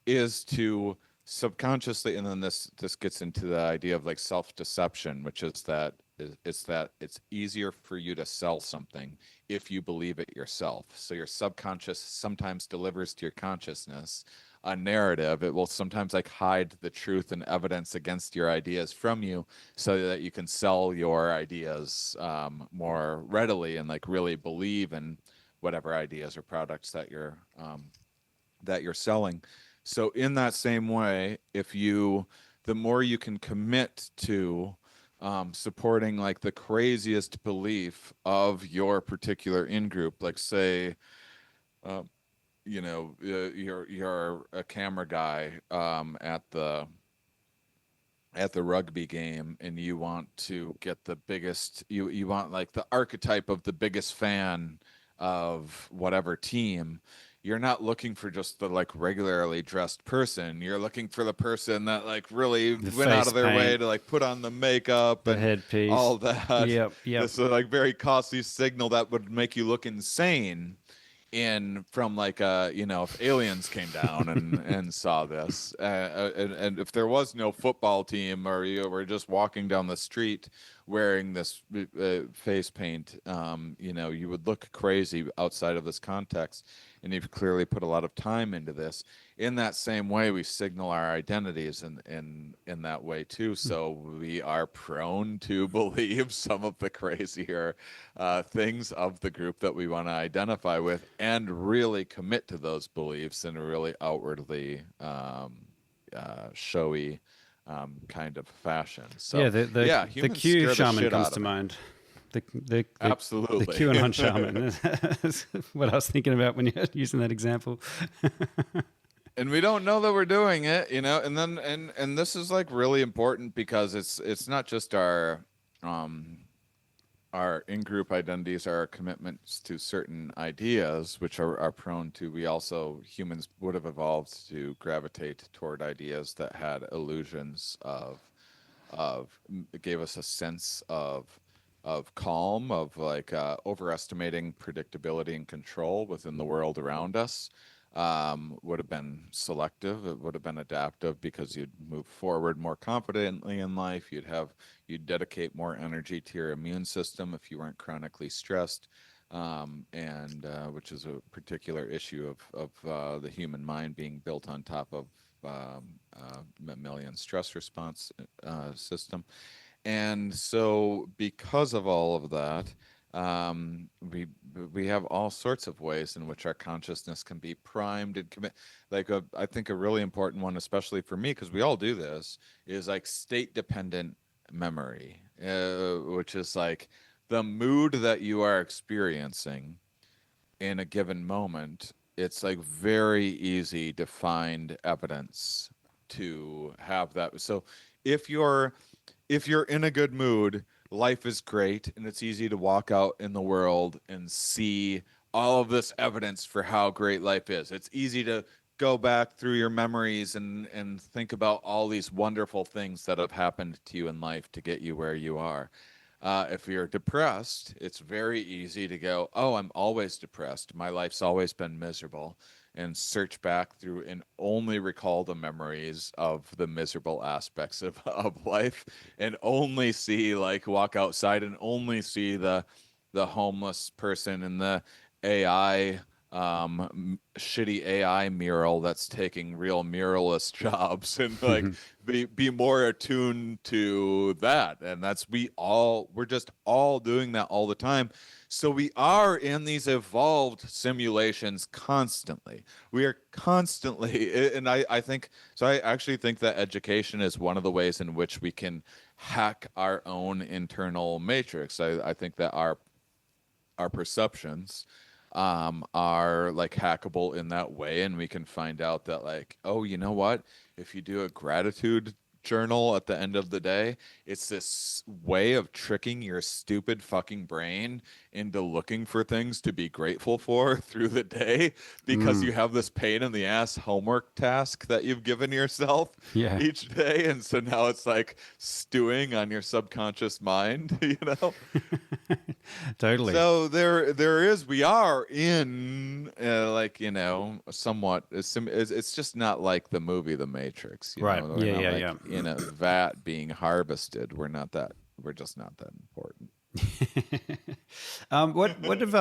S2: is to subconsciously, and then this gets into the idea of like self-deception, which is that it's easier for you to sell something if you believe it yourself. So your subconscious sometimes delivers to your consciousness a narrative. It will sometimes like hide the truth and evidence against your ideas from you, so that you can sell your ideas more readily, and like really believe in whatever ideas or products that you're selling. So in that same way, the more you can commit to supporting like the craziest belief of your particular in group, like say, uh, you're a camera guy at the rugby game, and you want to get the biggest, you want like the archetype of the biggest fan of whatever team. You're not looking for just the like regularly dressed person. You're looking for the person that like really
S1: The
S2: went out
S1: face
S2: of their way
S1: paint,
S2: to like put on the makeup
S1: the
S2: and
S1: headpiece.
S2: all that.
S1: Yep, yep.
S2: This is like very costly signal that would make you look insane in from like if aliens came down and saw this, and if there was no football team, or you were just walking down the street wearing this face paint, you would look crazy outside of this context. And you've clearly put a lot of time into this. In that same way, we signal our identities in that way too. So we are prone to believe some of the crazier things of the group that we want to identify with, and really commit to those beliefs in a really outwardly showy kind of fashion.
S1: Yeah,
S2: So yeah,
S1: the
S2: humans
S1: Q
S2: scare the
S1: shaman
S2: shit
S1: comes
S2: out
S1: to
S2: of me.
S1: mind. The
S2: Absolutely.
S1: QAnon shaman. That's what I was thinking about when you're using that example.
S2: And we don't know that we're doing it, and then and this is like really important because it's not just um our in-group identities, our commitments to certain ideas, which are prone to, we also, humans would have evolved to gravitate toward ideas that had illusions of gave us a sense of calm, of like overestimating predictability and control within the world around us. Would have been selective. It would have been adaptive because you'd move forward more confidently in life. You'd dedicate more energy to your immune system if you weren't chronically stressed, and which is a particular issue of the human mind being built on top of mammalian stress response system. And so, because of all of that, we have all sorts of ways in which our consciousness can be primed and commit. Like I think a really important one, especially for me, because we all do this, is like state dependent memory, which is like the mood that you are experiencing in a given moment. It's like very easy to find evidence to have that. So if you're if you're in a good mood, life is great and it's easy to walk out in the world and see all of this evidence for how great life is. It's easy to go back through your memories and think about all these wonderful things that have happened to you in life to get you where you are. If you're depressed, it's very easy to go, oh, I'm always depressed. My life's always been miserable, and search back through and only recall the memories of the miserable aspects of life, and only see, like, walk outside and only see the homeless person and the AI shitty AI mural that's taking real muralist jobs, and like be more attuned to that. And that's, we're just all doing that all the time. So we are in these evolved simulations constantly. We are constantly, and I think so. I actually think that education is one of the ways in which we can hack our own internal matrix. I think that our perceptions are like hackable in that way, and we can find out that, like, oh, you know what, if you do a gratitude journal at the end of the day, it's this way of tricking your stupid fucking brain into looking for things to be grateful for through the day, because
S1: Mm,
S2: you have this pain in the ass homework task that you've given yourself
S1: yeah,
S2: each day. And so now it's like stewing on your subconscious mind,
S1: totally.
S2: So there is, we are in like, somewhat it's just not like the movie The Matrix.
S1: Right.
S2: We're
S1: Yeah,
S2: not
S1: yeah, yeah.
S2: like in a vat being harvested. We're just not that important.
S1: What have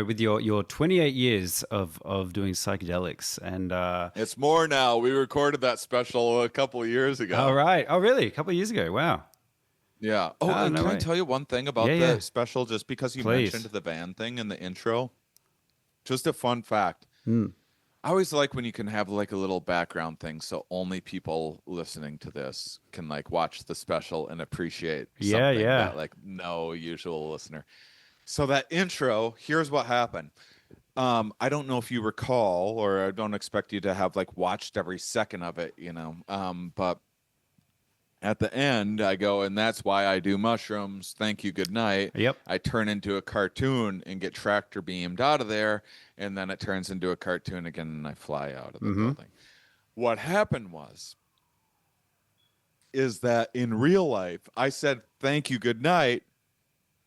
S1: with your 28 years of doing psychedelics and
S2: It's more now. We recorded that special a couple of years
S1: all
S2: ago.
S1: right. Oh, really? A couple of years ago. Wow.
S2: Yeah. Oh,
S1: Oh,
S2: and
S1: no
S2: can I
S1: way.
S2: tell you one thing
S1: Yeah,
S2: about
S1: yeah.
S2: the special, just because you mentioned
S1: Please.
S2: the van thing in the intro? Just a fun fact.
S1: Mm.
S2: I always like when you can have like a little background thing, so only people listening to this can like watch the special and appreciate
S1: Yeah,
S2: something
S1: yeah.
S2: that like no usual listener. So that intro, here's what happened. I don't know if you recall, or I don't expect you to have like watched every second of it, but at the end, I go, and that's why I do mushrooms. Thank you. Good night.
S1: Yep.
S2: I turn into a cartoon and get tractor beamed out of there. And then it turns into a cartoon again, and I fly out of the
S1: Mm-hmm.
S2: building. What happened is that in real life, I said, thank you. Good night.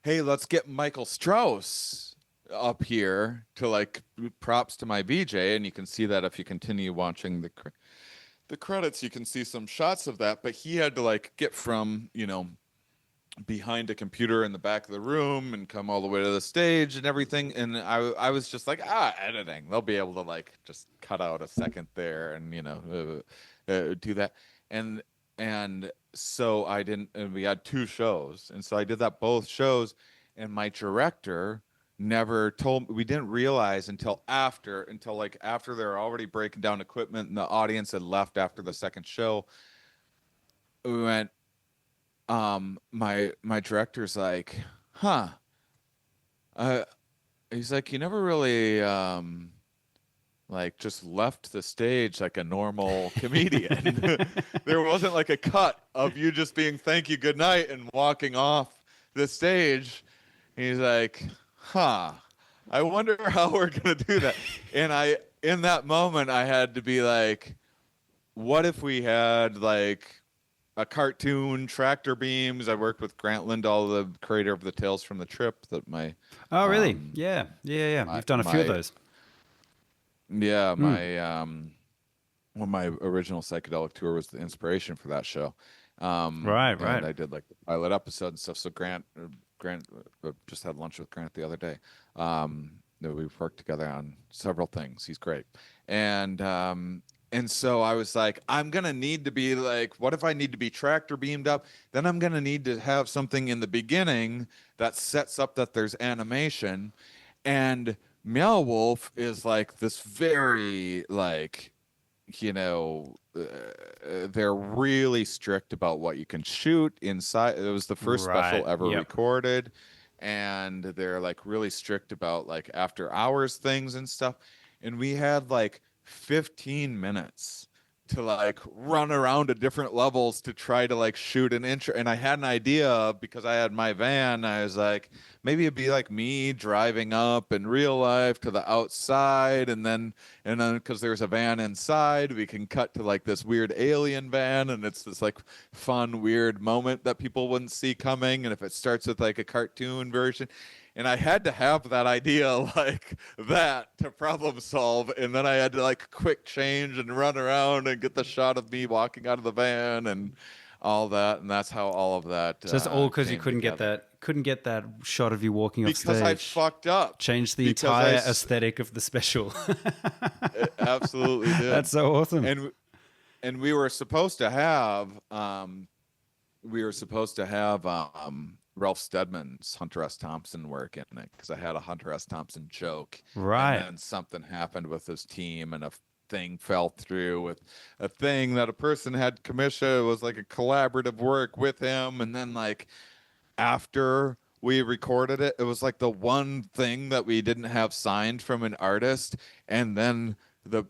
S2: Hey, let's get Micahel Strauss up here to like props to my VJ. And you can see that if you continue watching the credits, you can see some shots of that. But he had to like get from, behind a computer in the back of the room and come all the way to the stage and everything. And I was just like, editing. They'll be able to like just cut out a second there and, do that. And, and so I didn't, and we had two shows. And so I did that both shows. And my director never told me, we didn't realize until like after they're already breaking down equipment and the audience had left after the second show, we went, my director's like, huh, uh, he's like, you never really, like just left the stage like a normal comedian. There wasn't like a cut of you just being thank you, good night, and walking off the stage. He's like, huh, I wonder how we're gonna do that. And in that moment, I had to be like, what if we had like a cartoon tractor beams? I worked with Grant Lindahl, the creator of the Tales from the Trip, that
S1: Oh, really?
S2: um
S1: Yeah, yeah, yeah.
S2: my
S1: You've done a few of
S2: my
S1: those.
S2: yeah,
S1: Mm.
S2: my well, my original psychedelic tour was the inspiration for that show.
S1: Right,
S2: And
S1: right.
S2: I did like the pilot episode and stuff. So Grant just had lunch with Grant the other day. We've worked together on several things. He's great. And so I was like, I'm gonna need to be like, what if I need to be tractor beamed up? Then I'm gonna need to have something in the beginning that sets up that there's animation. And Meow Wolf is like this very like, they're really strict about what you can shoot inside. It was the first
S1: Right.
S2: special ever
S1: Yep.
S2: recorded, and they're like really strict about like after hours things and stuff. And we had like 15 minutes to like run around to different levels to try to like shoot an intro. And I had an idea because I had my van. I was like, maybe it'd be like me driving up in real life to the outside, and then because there's a van inside, we can cut to like this weird alien van, and it's this like fun weird moment that people wouldn't see coming. And if it starts with like a cartoon version, and I had to have that idea like that to problem solve, and then I had to like quick change and run around and get the shot of me walking out of the van and all that. And that's how all of that
S1: So it's all because you
S2: came together.
S1: couldn't get that shot of you walking off
S2: Because I
S1: stage.
S2: fucked up.
S1: Changed the
S2: Because I
S1: entire aesthetic of the special.
S2: absolutely did.
S1: That's so awesome.
S2: And we were supposed to have Ralph Steadman's Hunter S. Thompson work in it, because I had a Hunter S. Thompson joke, and
S1: Right.
S2: then something happened with his team, and a thing fell through with a thing that a person had commissioned. It was like a collaborative work with him, and then like after we recorded it, it was like the one thing that we didn't have signed from an artist, and then the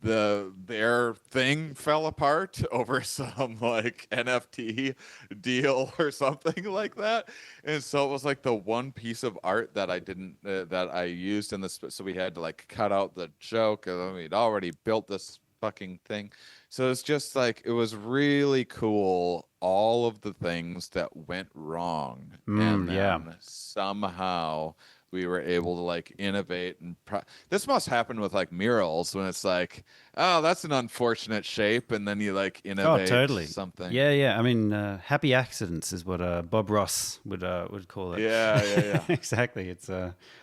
S2: their thing fell apart over some like NFT deal or something like that. And so it was like the one piece of art that I didn't that I used in this, so we had to like cut out the joke, and we'd already built this fucking thing. So it's just like, it was really cool, all of the things that went wrong, and
S1: Yeah.
S2: then somehow we were able to like innovate this must happen with like murals, when it's like, oh, that's an unfortunate shape, and then you like
S1: Oh,
S2: innovate
S1: totally.
S2: something.
S1: Yeah, yeah. I mean, happy accidents is what Bob Ross would call it.
S2: Yeah, yeah, yeah.
S1: Exactly. It's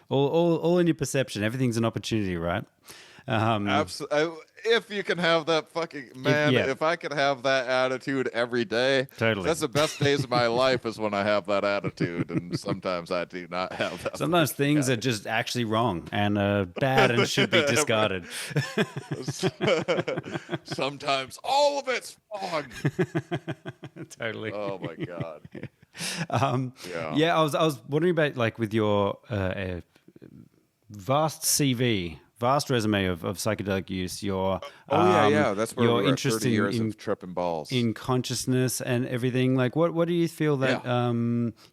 S1: all in your perception. Everything's an opportunity, right?
S2: Absolutely. If you can have that fucking man,
S1: Yeah,
S2: if I could have that attitude every day,
S1: totally.
S2: that's the best days of my life, is when I have that attitude. And sometimes I do not have that.
S1: Sometimes things are just actually wrong and bad and should be discarded.
S2: Sometimes all of it's wrong.
S1: Totally.
S2: Oh my god. Yeah.
S1: Yeah, I was wondering about, like, with your vast CV, vast resume of psychedelic use, your
S2: Yeah. That's where
S1: your
S2: we were.
S1: interest
S2: 30 years
S1: in
S2: of tripping balls.
S1: in consciousness and everything. Like, what do you feel that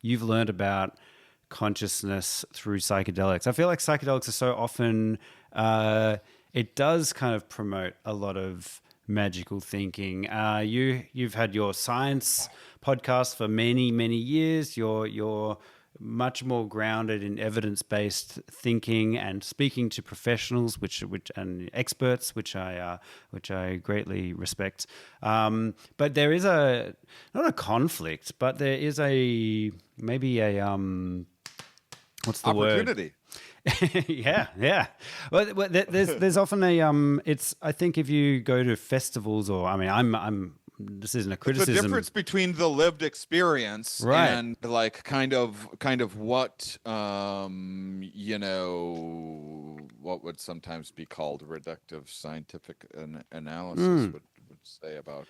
S1: you've learned about consciousness through psychedelics? I feel like psychedelics are so often it does kind of promote a lot of magical thinking. You've had your science podcast for many years. You're much more grounded in evidence-based thinking and speaking to professionals, which and experts, which I greatly respect. But there is not a conflict, but there is maybe a what's the
S2: Opportunity.
S1: word? Yeah. Well, there's often it's, I think, if you go to festivals, or, I mean, I'm this isn't a
S2: It's
S1: criticism.
S2: the difference between the lived experience,
S1: Right,
S2: and like kind of what what would sometimes be called reductive scientific analysis would would say about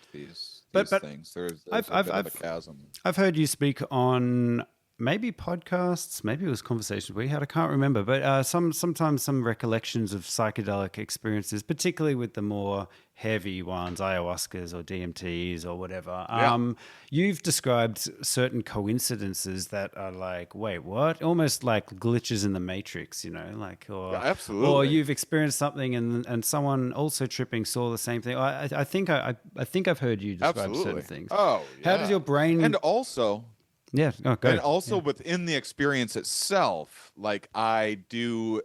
S1: But
S2: these things. There's
S1: I've
S2: a
S1: I've
S2: bit of a
S1: I've
S2: chasm.
S1: I've heard you speak on maybe podcasts, maybe it was conversations we had. I can't remember, but sometimes some recollections of psychedelic experiences, particularly with the more heavy ones, ayahuascas or DMTs or whatever.
S2: Yeah,
S1: You've described certain coincidences that are like, wait, what? Almost like glitches in the matrix, like
S2: yeah,
S1: or
S2: absolutely,
S1: you've experienced something and someone also tripping saw the same thing. I think I think I've heard you describe certain
S2: absolutely.
S1: things.
S2: Oh
S1: How does
S2: yeah,
S1: your
S2: and
S1: brain?
S2: also
S1: Yeah. Oh,
S2: and
S1: go.
S2: also
S1: Yeah.
S2: within the experience itself, like I do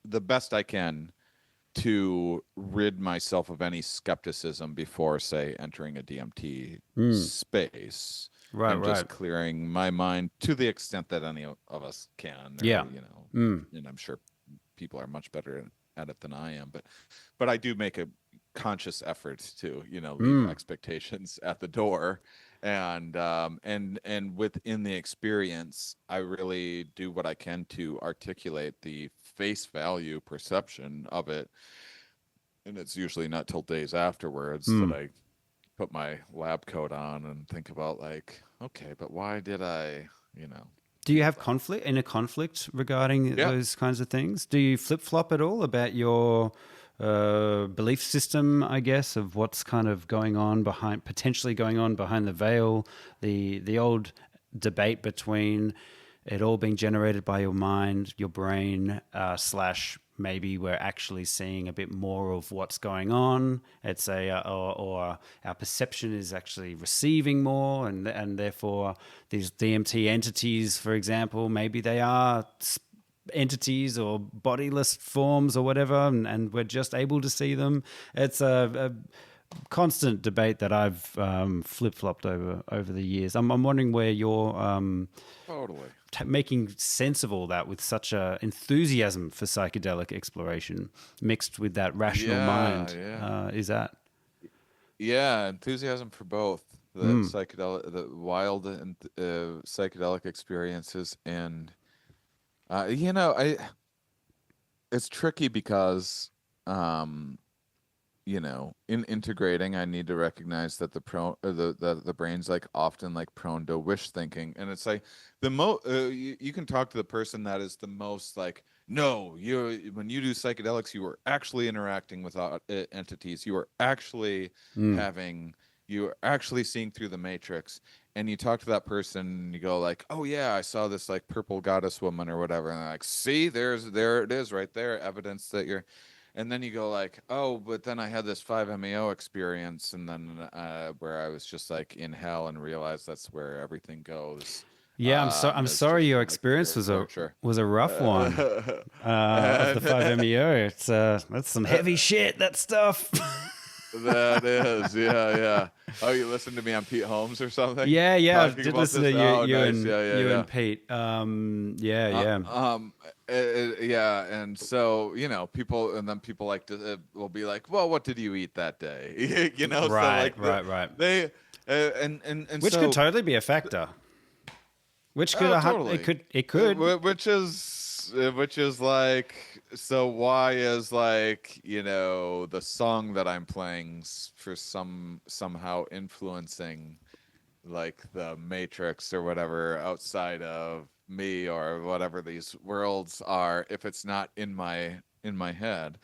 S2: the best I can to rid myself of any skepticism before, say, entering a DMT
S1: Mm.
S2: space,
S1: Right.
S2: and
S1: Right.
S2: just clearing my mind to the extent that any of us can, or
S1: Yeah. Mm.
S2: and I'm sure people are much better at it than I am, but I do make a conscious effort to leave
S1: Mm.
S2: expectations at the door, and within the experience I really do what I can to articulate the face value perception of it, and it's usually not till days afterwards that
S1: Mm.
S2: I put my lab coat on and think about, like, okay, but why did I
S1: Do you
S2: feel
S1: have
S2: that?
S1: conflict regarding
S2: Yeah,
S1: those kinds of things? Do you flip flop at all about your belief system? I guess of what's kind of going on potentially going on behind the veil. The old debate between it all being generated by your mind, your brain, slash maybe we're actually seeing a bit more of what's going on. It's or our perception is actually receiving more, and therefore these DMT entities, for example, maybe they are entities or bodiless forms or whatever, and we're just able to see them. It's a constant debate that I've flip flopped over the years. I'm wondering where you're
S2: totally.
S1: making sense of all that with such a enthusiasm for psychedelic exploration mixed with that rational
S2: Yeah,
S1: mind
S2: yeah.
S1: is that.
S2: Yeah, enthusiasm for both the
S1: Mm.
S2: psychedelic, the wild and psychedelic experiences, and I it's tricky because um, in integrating, I need to recognize that the brain's like often like prone to wish thinking, and it's like you can talk to the person that is the most like, no, you when you do psychedelics, you are actually interacting with entities, you are actually
S1: Mm.
S2: having you are actually seeing through the matrix, and you talk to that person and you go like, oh yeah, I saw this like purple goddess woman or whatever, and they're like, see, there it is right there, evidence that you're, and then you go like, oh, but then I had this 5-MeO experience, and then where I was just like in hell and realized that's where everything goes.
S1: Yeah, I'm
S2: It's
S1: sorry
S2: just
S1: your
S2: like
S1: experience
S2: pure torture.
S1: was a rough one of the
S2: And
S1: 5-MeO. It's that's some heavy shit, that stuff.
S2: that is, yeah, yeah. Oh, you listened to me on Pete Holmes or something
S1: Yeah, yeah, I
S2: talking
S1: did
S2: about
S1: listen to
S2: this?
S1: you,
S2: Oh, nice. Yeah, yeah,
S1: you
S2: yeah.
S1: and Pete. Yeah,
S2: Uh,
S1: yeah.
S2: um, yeah, and so people, and then people like to will be like, "Well, what did you eat that day?" So
S1: Right,
S2: like
S1: right, right.
S2: they and
S1: Which could
S2: so
S1: totally be a factor. Which could
S2: oh,
S1: it
S2: totally.
S1: could.
S2: Which is like, so why is like the song that I'm playing for somehow influencing like the Matrix or whatever outside of me, or whatever these worlds are, if it's not in my head,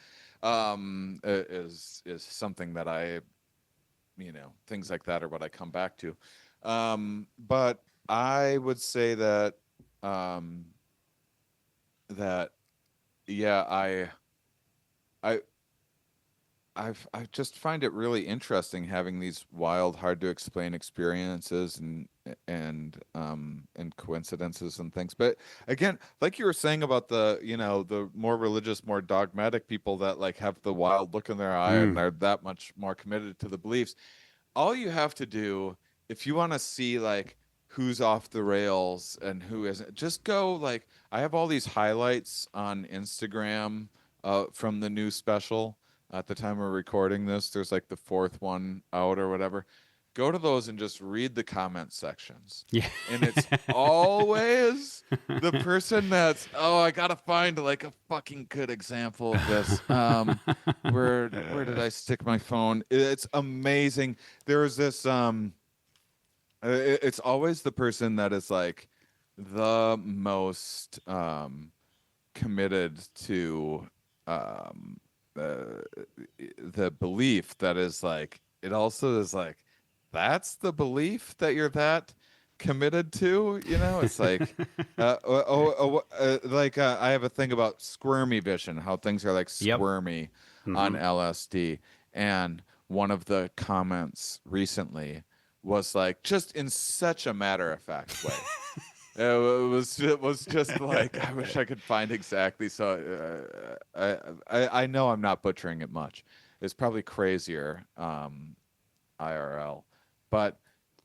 S2: is something that I, things like that are what I come back to. But I would say that um that yeah, I I just find it really interesting having these wild, hard to explain experiences, and coincidences and things. But again, like you were saying about the more religious, more dogmatic people that like have the wild look in their eye and
S1: Mm.
S2: are that much more committed to the beliefs. All you have to do, if you want to see like who's off the rails and who isn't, just go like, I have all these highlights on Instagram from the new special. At the time we're recording this, there's like the fourth one out or whatever. go to those and just read the comment sections.
S1: Yeah.
S2: And it's always the person that's, oh, I gotta find like a fucking good example of this. Where did I stick my phone? It's amazing. There's this it's always the person that is like the most committed to the the belief that is like, it also is like, that's the belief that you're that committed to, you know. It's like I have a thing about squirmy vision, how things are like
S1: Yep.
S2: squirmy on LSD. And one of the comments recently was like, just in such a matter of fact way. It was just like, I wish I could find exactly. So I know I'm not butchering it much. It's probably crazier IRL, but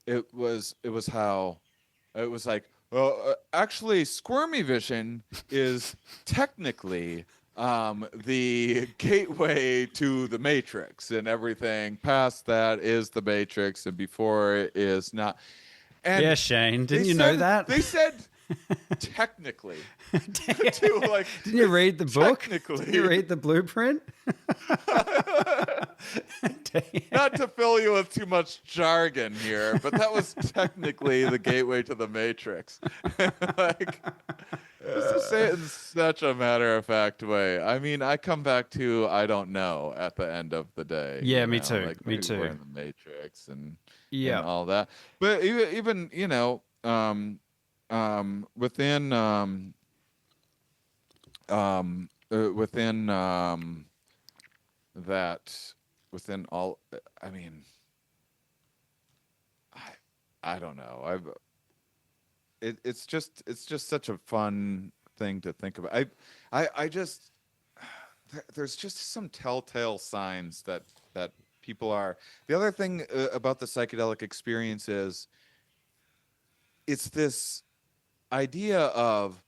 S2: it was how it was like. Well, actually, squirmy vision is technically the gateway to the matrix, and everything past that is the matrix, and before it is not. And
S1: Yeah, Shane, didn't you know that?
S2: They said technically. To like,
S1: Didn't you read the book?
S2: Technically.
S1: Did you read the blueprint?
S2: Not to fill you with too much jargon here, but that was technically the gateway to the matrix. Like, just to say it in such a matter-of-fact way. I mean, I come back to I don't know at the end of the day.
S1: Yeah, me too.
S2: Like,
S1: Me
S2: maybe
S1: too.
S2: we're in the matrix and
S1: Yeah.
S2: all that. But even within that, within all, I mean, I don't know. It's just such a fun thing to think about. I just, there's just some telltale signs that people are. The other thing about the psychedelic experience is, it's this idea of,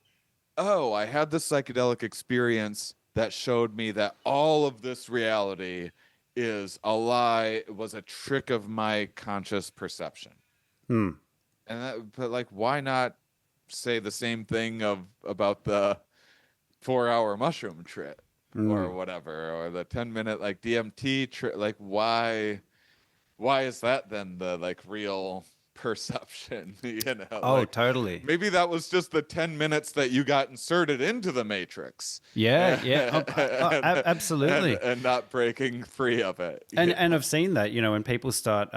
S2: oh, I had this psychedelic experience that showed me that all of this reality is a lie, it was a trick of my conscious perception.
S1: Hmm.
S2: And that, but like, why not say the same thing about the 4-hour mushroom trip or whatever, or the 10-minute like DMT trip? Like, why is that then the like real perception? You know,
S1: Oh,
S2: like,
S1: totally.
S2: maybe that was just the 10 minutes that you got inserted into the matrix.
S1: Yeah, yeah, absolutely.
S2: And not breaking free of it.
S1: And I've seen that, when people start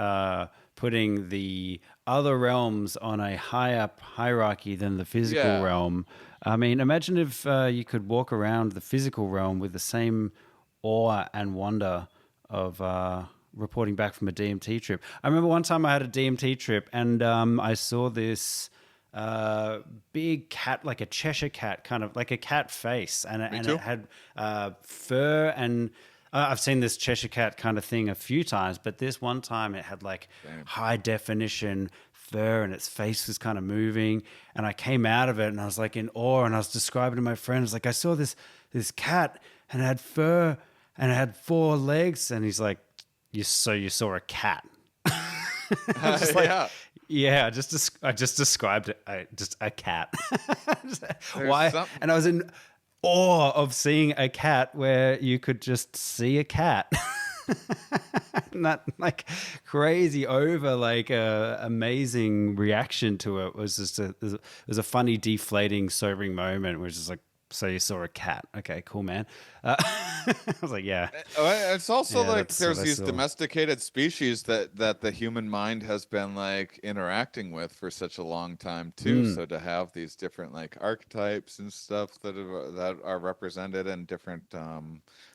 S1: putting the other realms on a higher hierarchy than the physical
S2: Yeah.
S1: realm. I mean, imagine if you could walk around the physical realm with the same awe and wonder of reporting back from a DMT trip. I remember one time I had a DMT trip, and I saw this big cat, like a Cheshire cat, kind of like a cat face, and
S2: too.
S1: it had fur. And I've seen this Cheshire cat kind of thing a few times, but this one time it had like high definition fur, and its face was kind of moving. And I came out of it, and I was like in awe, and I was describing to my friends, like, I saw this cat, and it had fur, and it had 4 legs. And he's like, you saw a cat? I'm just like, yeah, I just described it, just a cat. Why? And I was in awe of seeing a cat where you could just see a cat. And that like crazy over like amazing reaction to it was just it was a funny, deflating, sobering moment where it's just like, so you saw a cat? Okay, cool, man. I was like, yeah.
S2: It's also like there's these
S1: saw.
S2: domesticated species that the human mind has been like interacting with for such a long time too. So to have these different like archetypes and stuff that are represented in different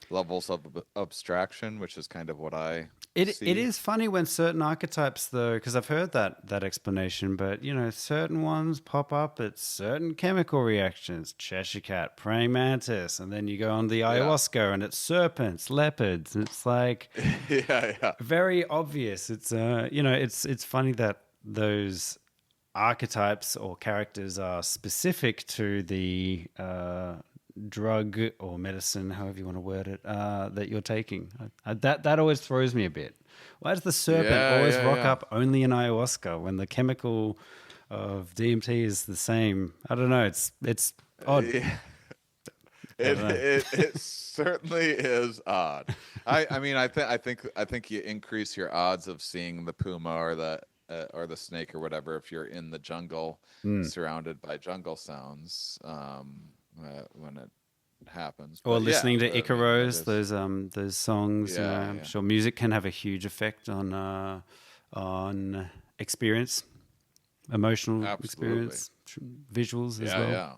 S2: levels of abstraction, which is kind of what I see.
S1: It is funny when certain archetypes, though, because I've heard that explanation, but certain ones pop up at certain chemical reactions. Cheshire cat, praying mantis, and then you go on the ayahuasca and it's serpents, leopards, and it's like very obvious. It's it's funny that those archetypes or characters are specific to the drug or medicine, however you want to word it, that you're taking. That always throws me a bit. Why does the serpent
S2: Yeah,
S1: always
S2: yeah,
S1: rock
S2: yeah.
S1: up only in ayahuasca when the chemical of DMT is the same? I don't know. It's odd.
S2: Yeah.
S1: I
S2: It
S1: don't know.
S2: it certainly is odd. I think you increase your odds of seeing the puma or the snake or whatever if you're in the jungle,
S1: Mm.
S2: surrounded by jungle sounds, when it happens.
S1: Or
S2: But yeah,
S1: listening to
S2: I mean that
S1: Icaros,
S2: is
S1: those songs. You know,
S2: yeah,
S1: I'm
S2: yeah,
S1: sure music can have a huge effect on experience, emotional
S2: absolutely.
S1: experience, visuals as
S2: Yeah,
S1: well.
S2: yeah.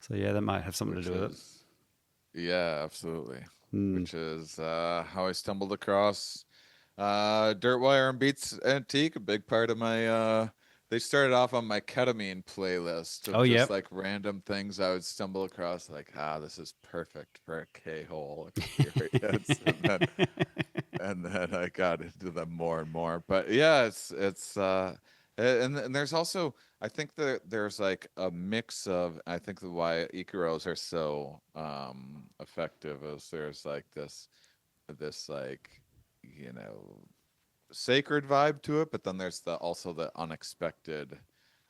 S1: So yeah, that might have something to
S2: Which
S1: do with it.
S2: is Yeah, absolutely.
S1: Mm.
S2: Which is how I stumbled across Dirtwire and Beats Antique. A big part of my they started off on my ketamine playlist
S1: Oh
S2: of just
S1: yep.
S2: like random things I would stumble across, like, this is perfect for a K-hole experience. And then I got into them more and more. But yeah, and there's also, I think that there's like a mix of, I think that why Icaros are so effective is there's like this like, you know, sacred vibe to it, but then there's the also the unexpected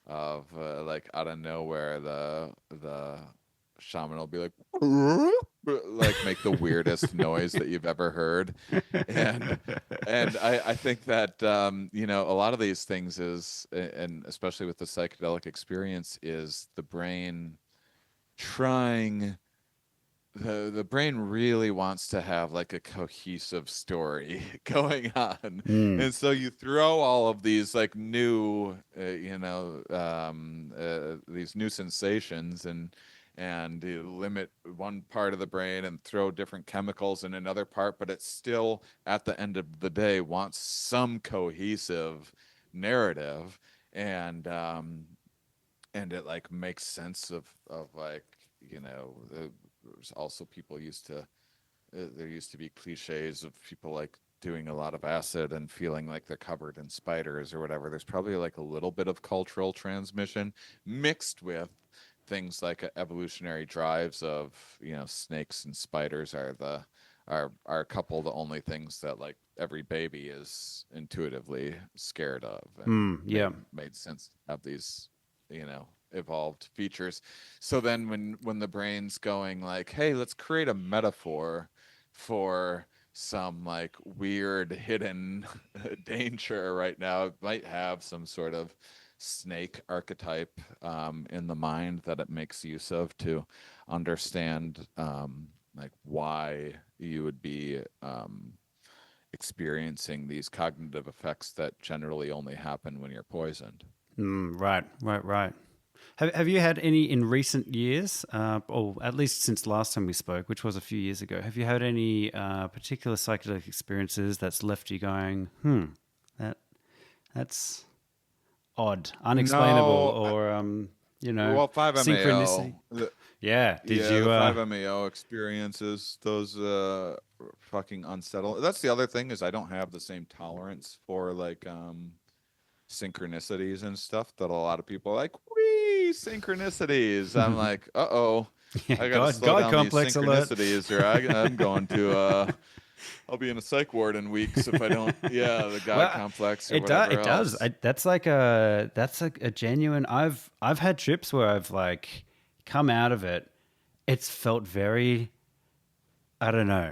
S2: of like out of nowhere the shaman will be like make the weirdest noise that you've ever heard. And I think that a lot of these things is, and especially with the psychedelic experience, is the brain trying the brain really wants to have like a cohesive story going on,
S1: Mm.
S2: and so you throw all of these like new these new sensations, and you limit one part of the brain and throw different chemicals in another part, but it still at the end of the day wants some cohesive narrative. And um and it like makes sense of like, there's also people used to there used to be cliches of people like doing a lot of acid and feeling like they're covered in spiders or whatever. There's probably like a little bit of cultural transmission mixed with things like evolutionary drives of, snakes and spiders are a couple of the only things that like every baby is intuitively scared of, and
S1: Mm.
S2: made
S1: Yeah.
S2: made sense to have these, evolved features. So then when the brain's going like, hey, let's create a metaphor for some like weird hidden danger right now, it might have some sort of snake archetype in the mind that it makes use of to understand like why you would be experiencing these cognitive effects that generally only happen when you're poisoned.
S1: Mm. Right. Right. Right. Have you had any in recent years, or at least since last time we spoke, which was a few years ago? Have you had any particular psychedelic experiences that's left you going, that that's odd, unexplainable,
S2: No,
S1: or
S2: well, 5-MAO,
S1: synchronicity? Yeah. Did
S2: yeah,
S1: you?
S2: the 5-MAO experiences, those fucking unsettled. That's the other thing, is I don't have the same tolerance for like synchronicities and stuff that a lot of people are like, wee synchronicities. I'm like, uh-oh,
S1: Yeah.
S2: I got to
S1: God.
S2: slow
S1: God
S2: down these
S1: complex alert.
S2: synchronicities, or I'm going to I'll be in a psych ward in weeks if I don't. Yeah, the God
S1: Well,
S2: complex or
S1: it does.
S2: whatever
S1: It does.
S2: else.
S1: That's like a genuine. I've had trips where I've like come out of it. It's felt very, I don't know,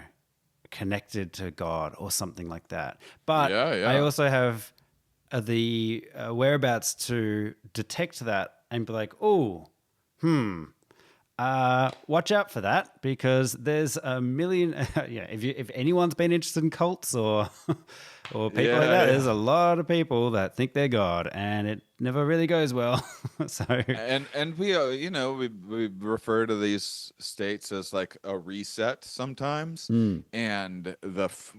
S1: connected to God or something like that. But
S2: Yeah,
S1: I
S2: yeah.
S1: also have the whereabouts to detect that and be like, oh, watch out for that because there's a million. Yeah, if anyone's been interested in cults or or people like
S2: Yeah,
S1: that, there's
S2: yeah.
S1: a lot of people that think they're God, and it never really goes well. So,
S2: And we we refer to these states as like a reset sometimes,
S1: mm,
S2: and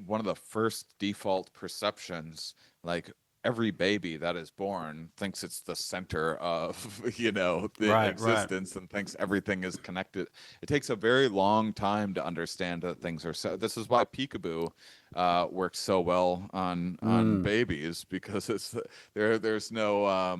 S2: one of the first default perceptions, like, every baby that is born thinks it's the center of the
S1: right, right.
S2: existence, and thinks everything is connected. It takes a very long time to understand that things are so. This is why peekaboo works so well on
S1: Mm,
S2: babies, because there's no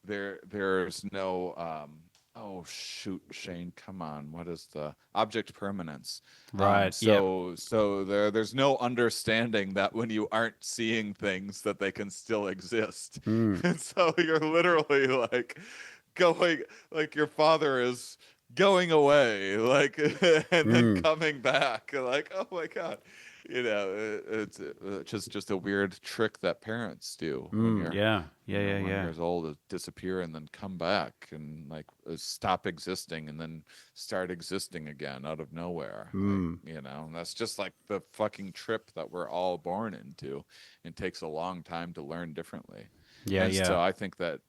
S2: there's no Oh shoot, Shane, come on. What is the object permanence?
S1: Right. Yep.
S2: So there's no understanding that when you aren't seeing things that they can still exist.
S1: Mm.
S2: And so you're literally like going like your father is going away like and then
S1: Mm.
S2: coming back like oh my god, it's just a weird trick that parents do when
S1: Mm.
S2: you're
S1: Yeah. Yeah. Yeah.
S2: 1
S1: Yeah.
S2: years old, to disappear and then come back and like stop existing and then start existing again out of nowhere. Like,
S1: Mm.
S2: that's just like the fucking trip that we're all born into. It takes a long time to learn differently.
S1: Yeah.
S2: And
S1: Yeah.
S2: so I think that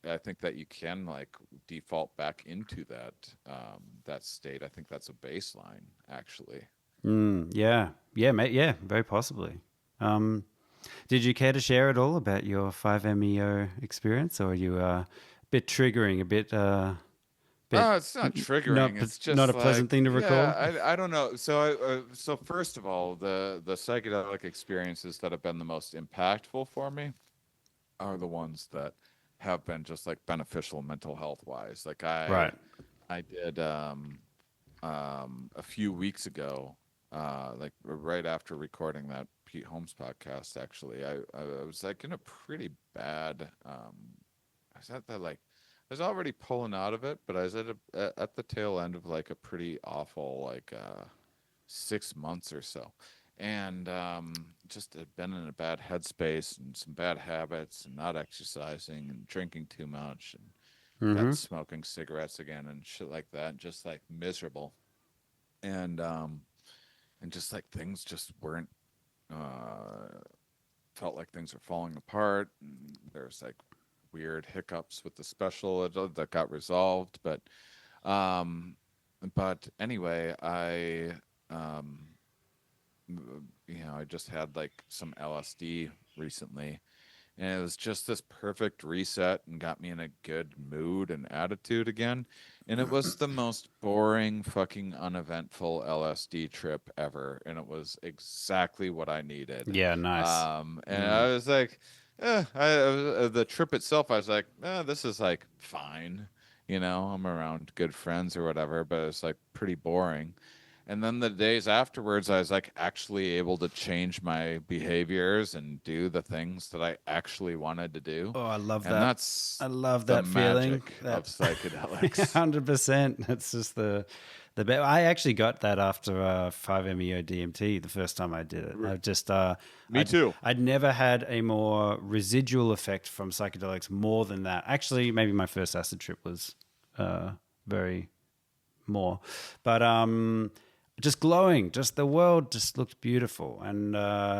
S2: you can like default back into that state. I think that's a baseline actually.
S1: Mm. Yeah. Yeah. Mate. Yeah. Very possibly. Um, did you care to share at all about your 5-MeO experience, or are you a bit triggering, a bit
S2: It's not
S1: not
S2: triggering. It's
S1: not
S2: just
S1: a pleasant
S2: like,
S1: thing to recall?
S2: yeah, I don't know. So first of all, the psychedelic experiences that have been the most impactful for me are the ones that have been just like beneficial mental health wise. Like
S1: Right.
S2: I did a few weeks ago, like right after recording that Pete Holmes podcast. Actually, I was like in a pretty bad. I was at the like. I was already pulling out of it, but I was at the tail end of like a pretty awful 6 months or so, and just had been in a bad headspace and some bad habits and not exercising and drinking too much and got
S1: Mm-hmm.
S2: smoking cigarettes again and shit like that, and just like miserable, and just like things just weren't uh felt like things were falling apart, and there's like weird hiccups with the special that got resolved, um but anyway, um I just had like some LSD recently, and it was just this perfect reset and got me in a good mood and attitude again. And it was the most boring, fucking uneventful LSD trip ever, and it was exactly what I needed.
S1: Yeah. Nice.
S2: And I
S1: Mm.
S2: was like, the trip itself, I was like, this is like fine. I'm around good friends or whatever, but it's like pretty boring. And then the days afterwards, I was like actually able to change my behaviors and do the things that I actually wanted to do.
S1: Oh, I love
S2: And
S1: that.
S2: that's
S1: I love
S2: the
S1: that feeling.
S2: magic
S1: That
S2: of psychedelics.
S1: 100%. That's just the best. I actually got that after 5-MeO DMT the first time I did it. I just
S2: Me too.
S1: I'd never had a more residual effect from psychedelics more than that. Actually, maybe my first acid trip was very more, but just glowing. Just the world just looked beautiful, and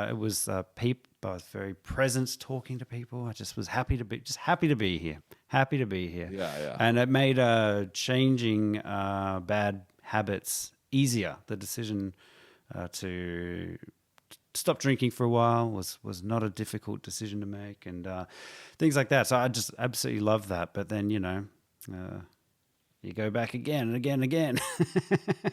S1: it was people. I was very present, talking to people. I just was happy to be here, happy to be here,
S2: Yeah, yeah.
S1: and it made changing bad habits easier. The decision to stop drinking for a while was not a difficult decision to make, and things like that. So I just absolutely love that. But then uh, you go back again and again and again.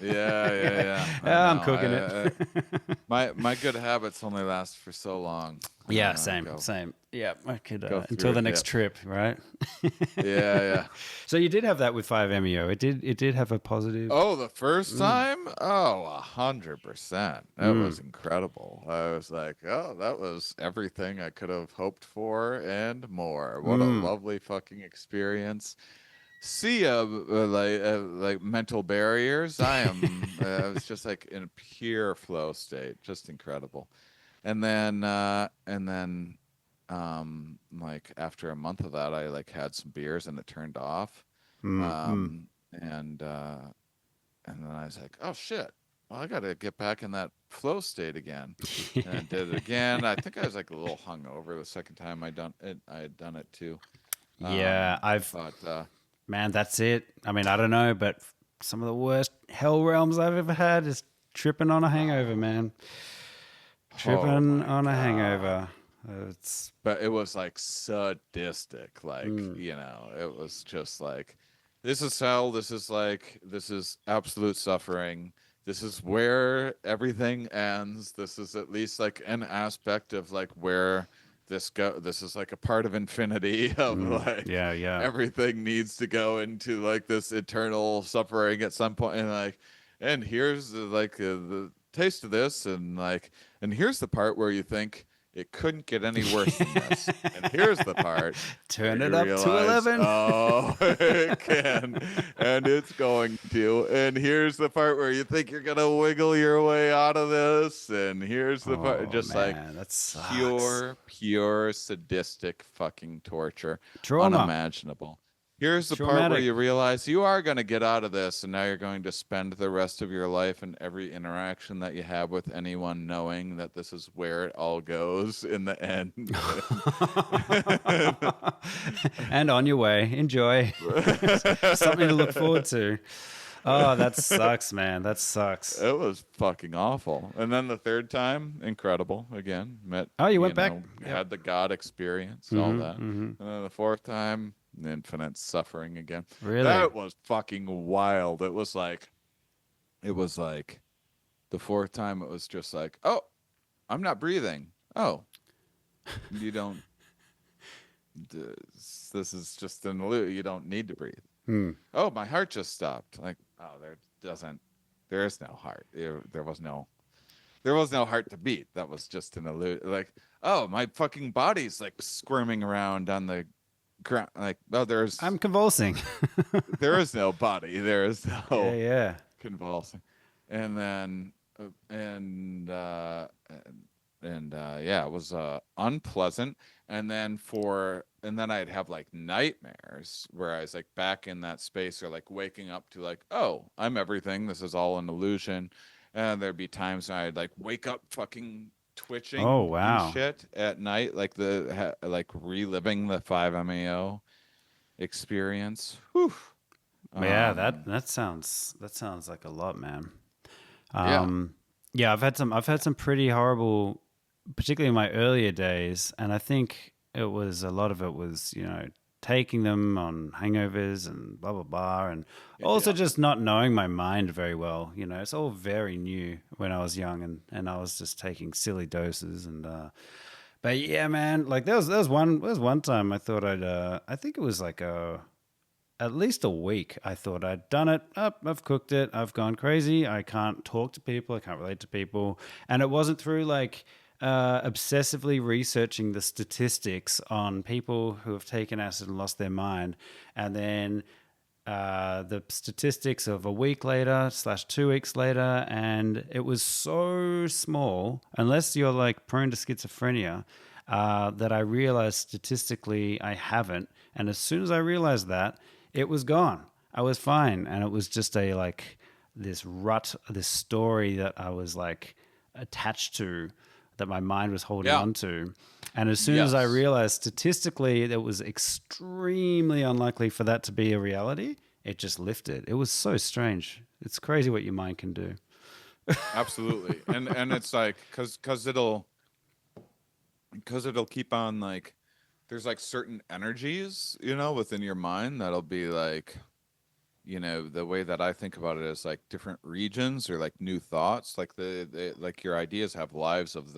S2: Yeah, yeah, yeah. I
S1: I'm
S2: know.
S1: cooking it.
S2: My good habits only last for so long.
S1: Yeah,
S2: I
S1: same,
S2: go
S1: same. Yeah, I could
S2: go
S1: until
S2: through
S1: the
S2: it. Yeah,
S1: next trip, right?
S2: yeah, yeah.
S1: So you did have that with 5-MeO. It did have a positive.
S2: Oh, the first
S1: Mm,
S2: time? Oh, 100%. That
S1: mm,
S2: was incredible. I was like, oh, that was everything I could have hoped for and more. What a
S1: mm.
S2: lovely fucking experience. See, like mental barriers. I was just like in a pure flow state, just incredible. And then, like after a month of that, I like had some beers and it turned off.
S1: Mm, mm.
S2: Um, and then I was like, oh shit. Well, I got to get back in that flow state again. And I did it again. I think I was like a little hungover the second time I had done it too.
S1: Yeah,
S2: But
S1: man, that's it. I mean, I don't know, but some of the worst hell realms I've ever had is tripping on a hangover,
S2: oh,
S1: man.
S2: oh
S1: Tripping
S2: my
S1: on a
S2: god.
S1: hangover. It's
S2: But it was like sadistic. Like,
S1: mm,
S2: it was just like, this is hell. This is absolute suffering. This is where everything ends. This is at least like an aspect of like where this is like a part of infinity of like
S1: Yeah.
S2: everything needs to go into like this eternal suffering at some point, and like, and here's the taste of this, and like, and here's the part where you think it couldn't get any worse than this, and here's the part where
S1: Turn
S2: you
S1: it up to
S2: realize,
S1: 11.
S2: oh, it can, and it's going to, and here's the part where you think you're gonna wiggle your way out of this, and here's the part, just like
S1: Man, that sucks.
S2: pure sadistic fucking torture,
S1: Trauma.
S2: unimaginable. Here's the part
S1: Traumatic.
S2: where you realize you are going to get out of this, and now you're going to spend the rest of your life and every interaction that you have with anyone knowing that this is where it all goes in the end.
S1: And on your way. Enjoy. Something to look forward to. Oh, that sucks, man. That sucks.
S2: It was fucking awful. And then the third time, incredible again. Met.
S1: Oh, you went back?
S2: Had the God experience, all that. And then the fourth time, infinite suffering again.
S1: Really?
S2: That was fucking wild. It was like the fourth time. It was just like, oh, I'm not breathing. Oh, you don't. This is just an illusion. You don't need to breathe. Oh, my heart just stopped. Like, oh, there is no heart. There was no heart to beat. That was just an illusion. Like, oh, my fucking body's like squirming around on the ground. Like, oh,
S1: I'm convulsing.
S2: there is no body. There is no
S1: Yeah.
S2: convulsing. And then yeah, it was unpleasant. And then I'd have like nightmares where I was like back in that space, or like waking up to like, oh, I'm everything. This is all an illusion. And there'd be times when I'd like wake up fucking twitching and shit at night, like like reliving the 5-MeO experience. Whew.
S1: Yeah, that sounds like a lot, man. Yeah, I've had some pretty horrible, particularly in my earlier days, and I think a lot of it was, taking them on hangovers and blah blah blah, and also just not knowing my mind very well. It's all very new when I was young, and I was just taking silly doses, and but yeah, man, like there was one time I thought I think it was like at least a week. I thought I'd done it. I've cooked it. I've gone crazy. I can't talk to people. I can't relate to people. And it wasn't through like obsessively researching the statistics on people who have taken acid and lost their mind. And then the statistics of a week later / 2 weeks later. And it was so small, unless you're like prone to schizophrenia, that I realized statistically I haven't. And as soon as I realized that, it was gone. I was fine. And it was just this story that I was like attached to, that my mind was holding on to. And as soon as I realized statistically it was extremely unlikely for that to be a reality, it just lifted. It was so strange. It's crazy what your mind can do.
S2: Absolutely. And it's like, cause it'll keep on like, there's like certain energies, within your mind that'll be like, the way that I think about it is like different regions or like new thoughts, like like your ideas have lives of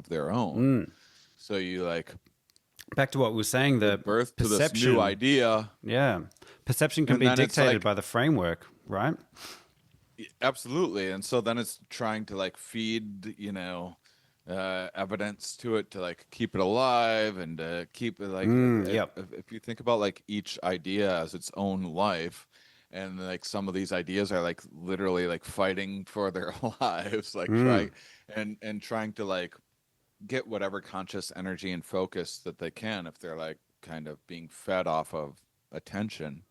S2: their own. So you like,
S1: back to what we were saying, the
S2: birth to
S1: perception,
S2: this new idea.
S1: Yeah. Perception can be dictated by the framework, right?
S2: Absolutely. And so then it's trying to like feed, evidence to it to like keep it alive and keep it like, if you think about like each idea as its own life, and like some of these ideas are like literally like fighting for their lives, like trying to like get whatever conscious energy and focus that they can, if they're like kind of being fed off of attention,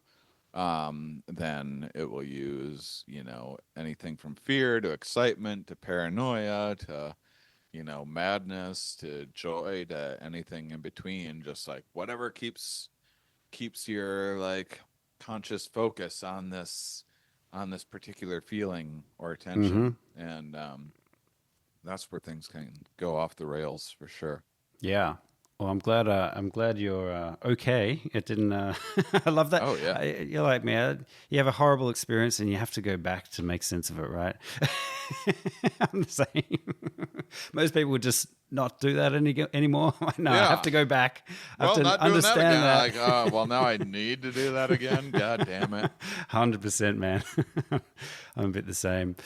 S2: then it will use, anything from fear to excitement to paranoia to, madness to joy to anything in between, just like whatever keeps your like conscious focus on this particular feeling or attention. And that's where things can go off the rails for sure.
S1: Yeah. Well, I'm glad you're okay. It didn't. I love that.
S2: Oh yeah.
S1: You're like me. You have a horrible experience, and you have to go back to make sense of it, right? I'm the same. Most people would just not do that anymore. No, I
S2: Yeah.
S1: have to go back. I have
S2: Well,
S1: to
S2: not doing that
S1: understand
S2: again.
S1: that.
S2: Like, well, now I need to do that again. God damn it.
S1: 100%, man. I'm a bit the same.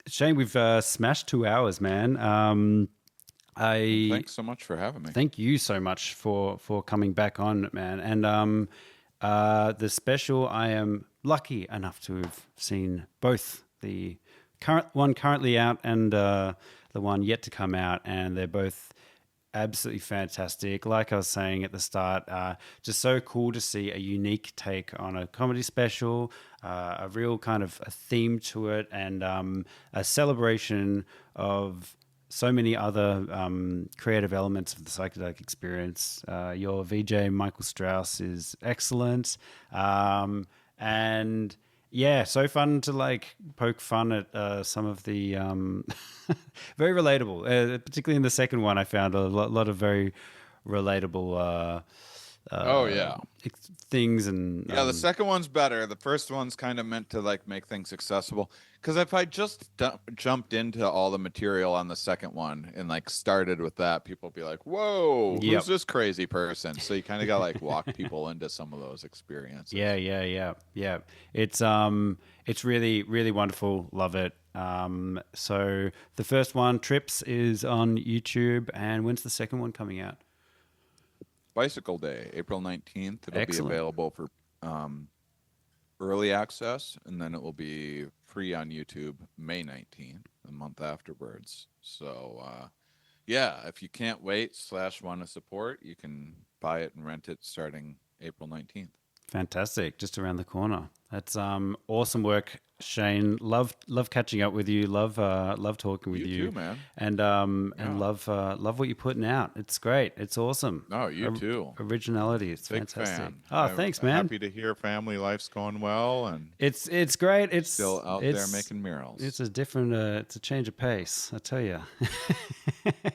S1: Shane, we've smashed 2 hours, man. I
S2: Thanks so much for having me.
S1: thank you so much for coming back on, man. And the special, I am lucky enough to have seen both the current one currently out and the one yet to come out, and they're both absolutely fantastic. Like I was saying at the start, just so cool to see a unique take on a comedy special, a real kind of a theme to it, and a celebration of so many other creative elements of the psychedelic experience. Your VJ, Micahel Strauss, is excellent. And yeah, so fun to like poke fun at some of the very relatable, particularly in the second one. I found a lot of very relatable
S2: Oh, yeah.
S1: things and
S2: Yeah, the second one's better. The first one's kind of meant to like make things accessible. Because if I just jumped into all the material on the second one and like started with that, people would be like, "Whoa,
S1: Yep.
S2: who's this crazy person?" So you kind of got to like walk people into some of those experiences.
S1: Yeah. It's really, really wonderful. Love it. So the first one, Trips, is on YouTube, and when's the second one coming out?
S2: Bicycle Day, April 19th. It'll
S1: Excellent.
S2: be available for early access, and then it will be free on YouTube May 19th, the month afterwards. So, yeah, if you can't wait / want to support, you can buy it and rent it starting April 19th.
S1: Fantastic. Just around the corner. That's awesome work, Shane. Love catching up with you. Love talking with you.
S2: You too, man.
S1: And love what you're putting out. It's great. It's awesome.
S2: No, you too.
S1: Originality. It's
S2: Big
S1: fantastic.
S2: fan.
S1: Oh, thanks, man.
S2: Happy to hear family life's going well, and
S1: it's great. It's
S2: still out there making murals.
S1: It's a different. It's a change of pace. I tell you.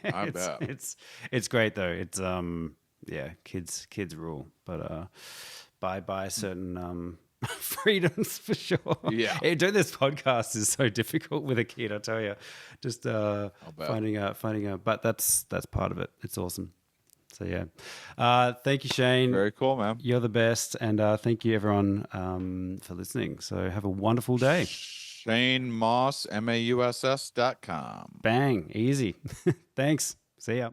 S2: I bet.
S1: It's great though. It's yeah, kids rule. But buy certain freedoms for sure.
S2: Yeah.
S1: Hey, doing this podcast is so difficult with a kid, I tell you. Just finding out. But that's part of it. It's awesome. So yeah, thank you, Shane.
S2: Very cool, man.
S1: You're the best, and thank you everyone for listening. So have a wonderful day.
S2: Shane Mauss, MAUSS.com.
S1: Bang, easy. Thanks. See ya.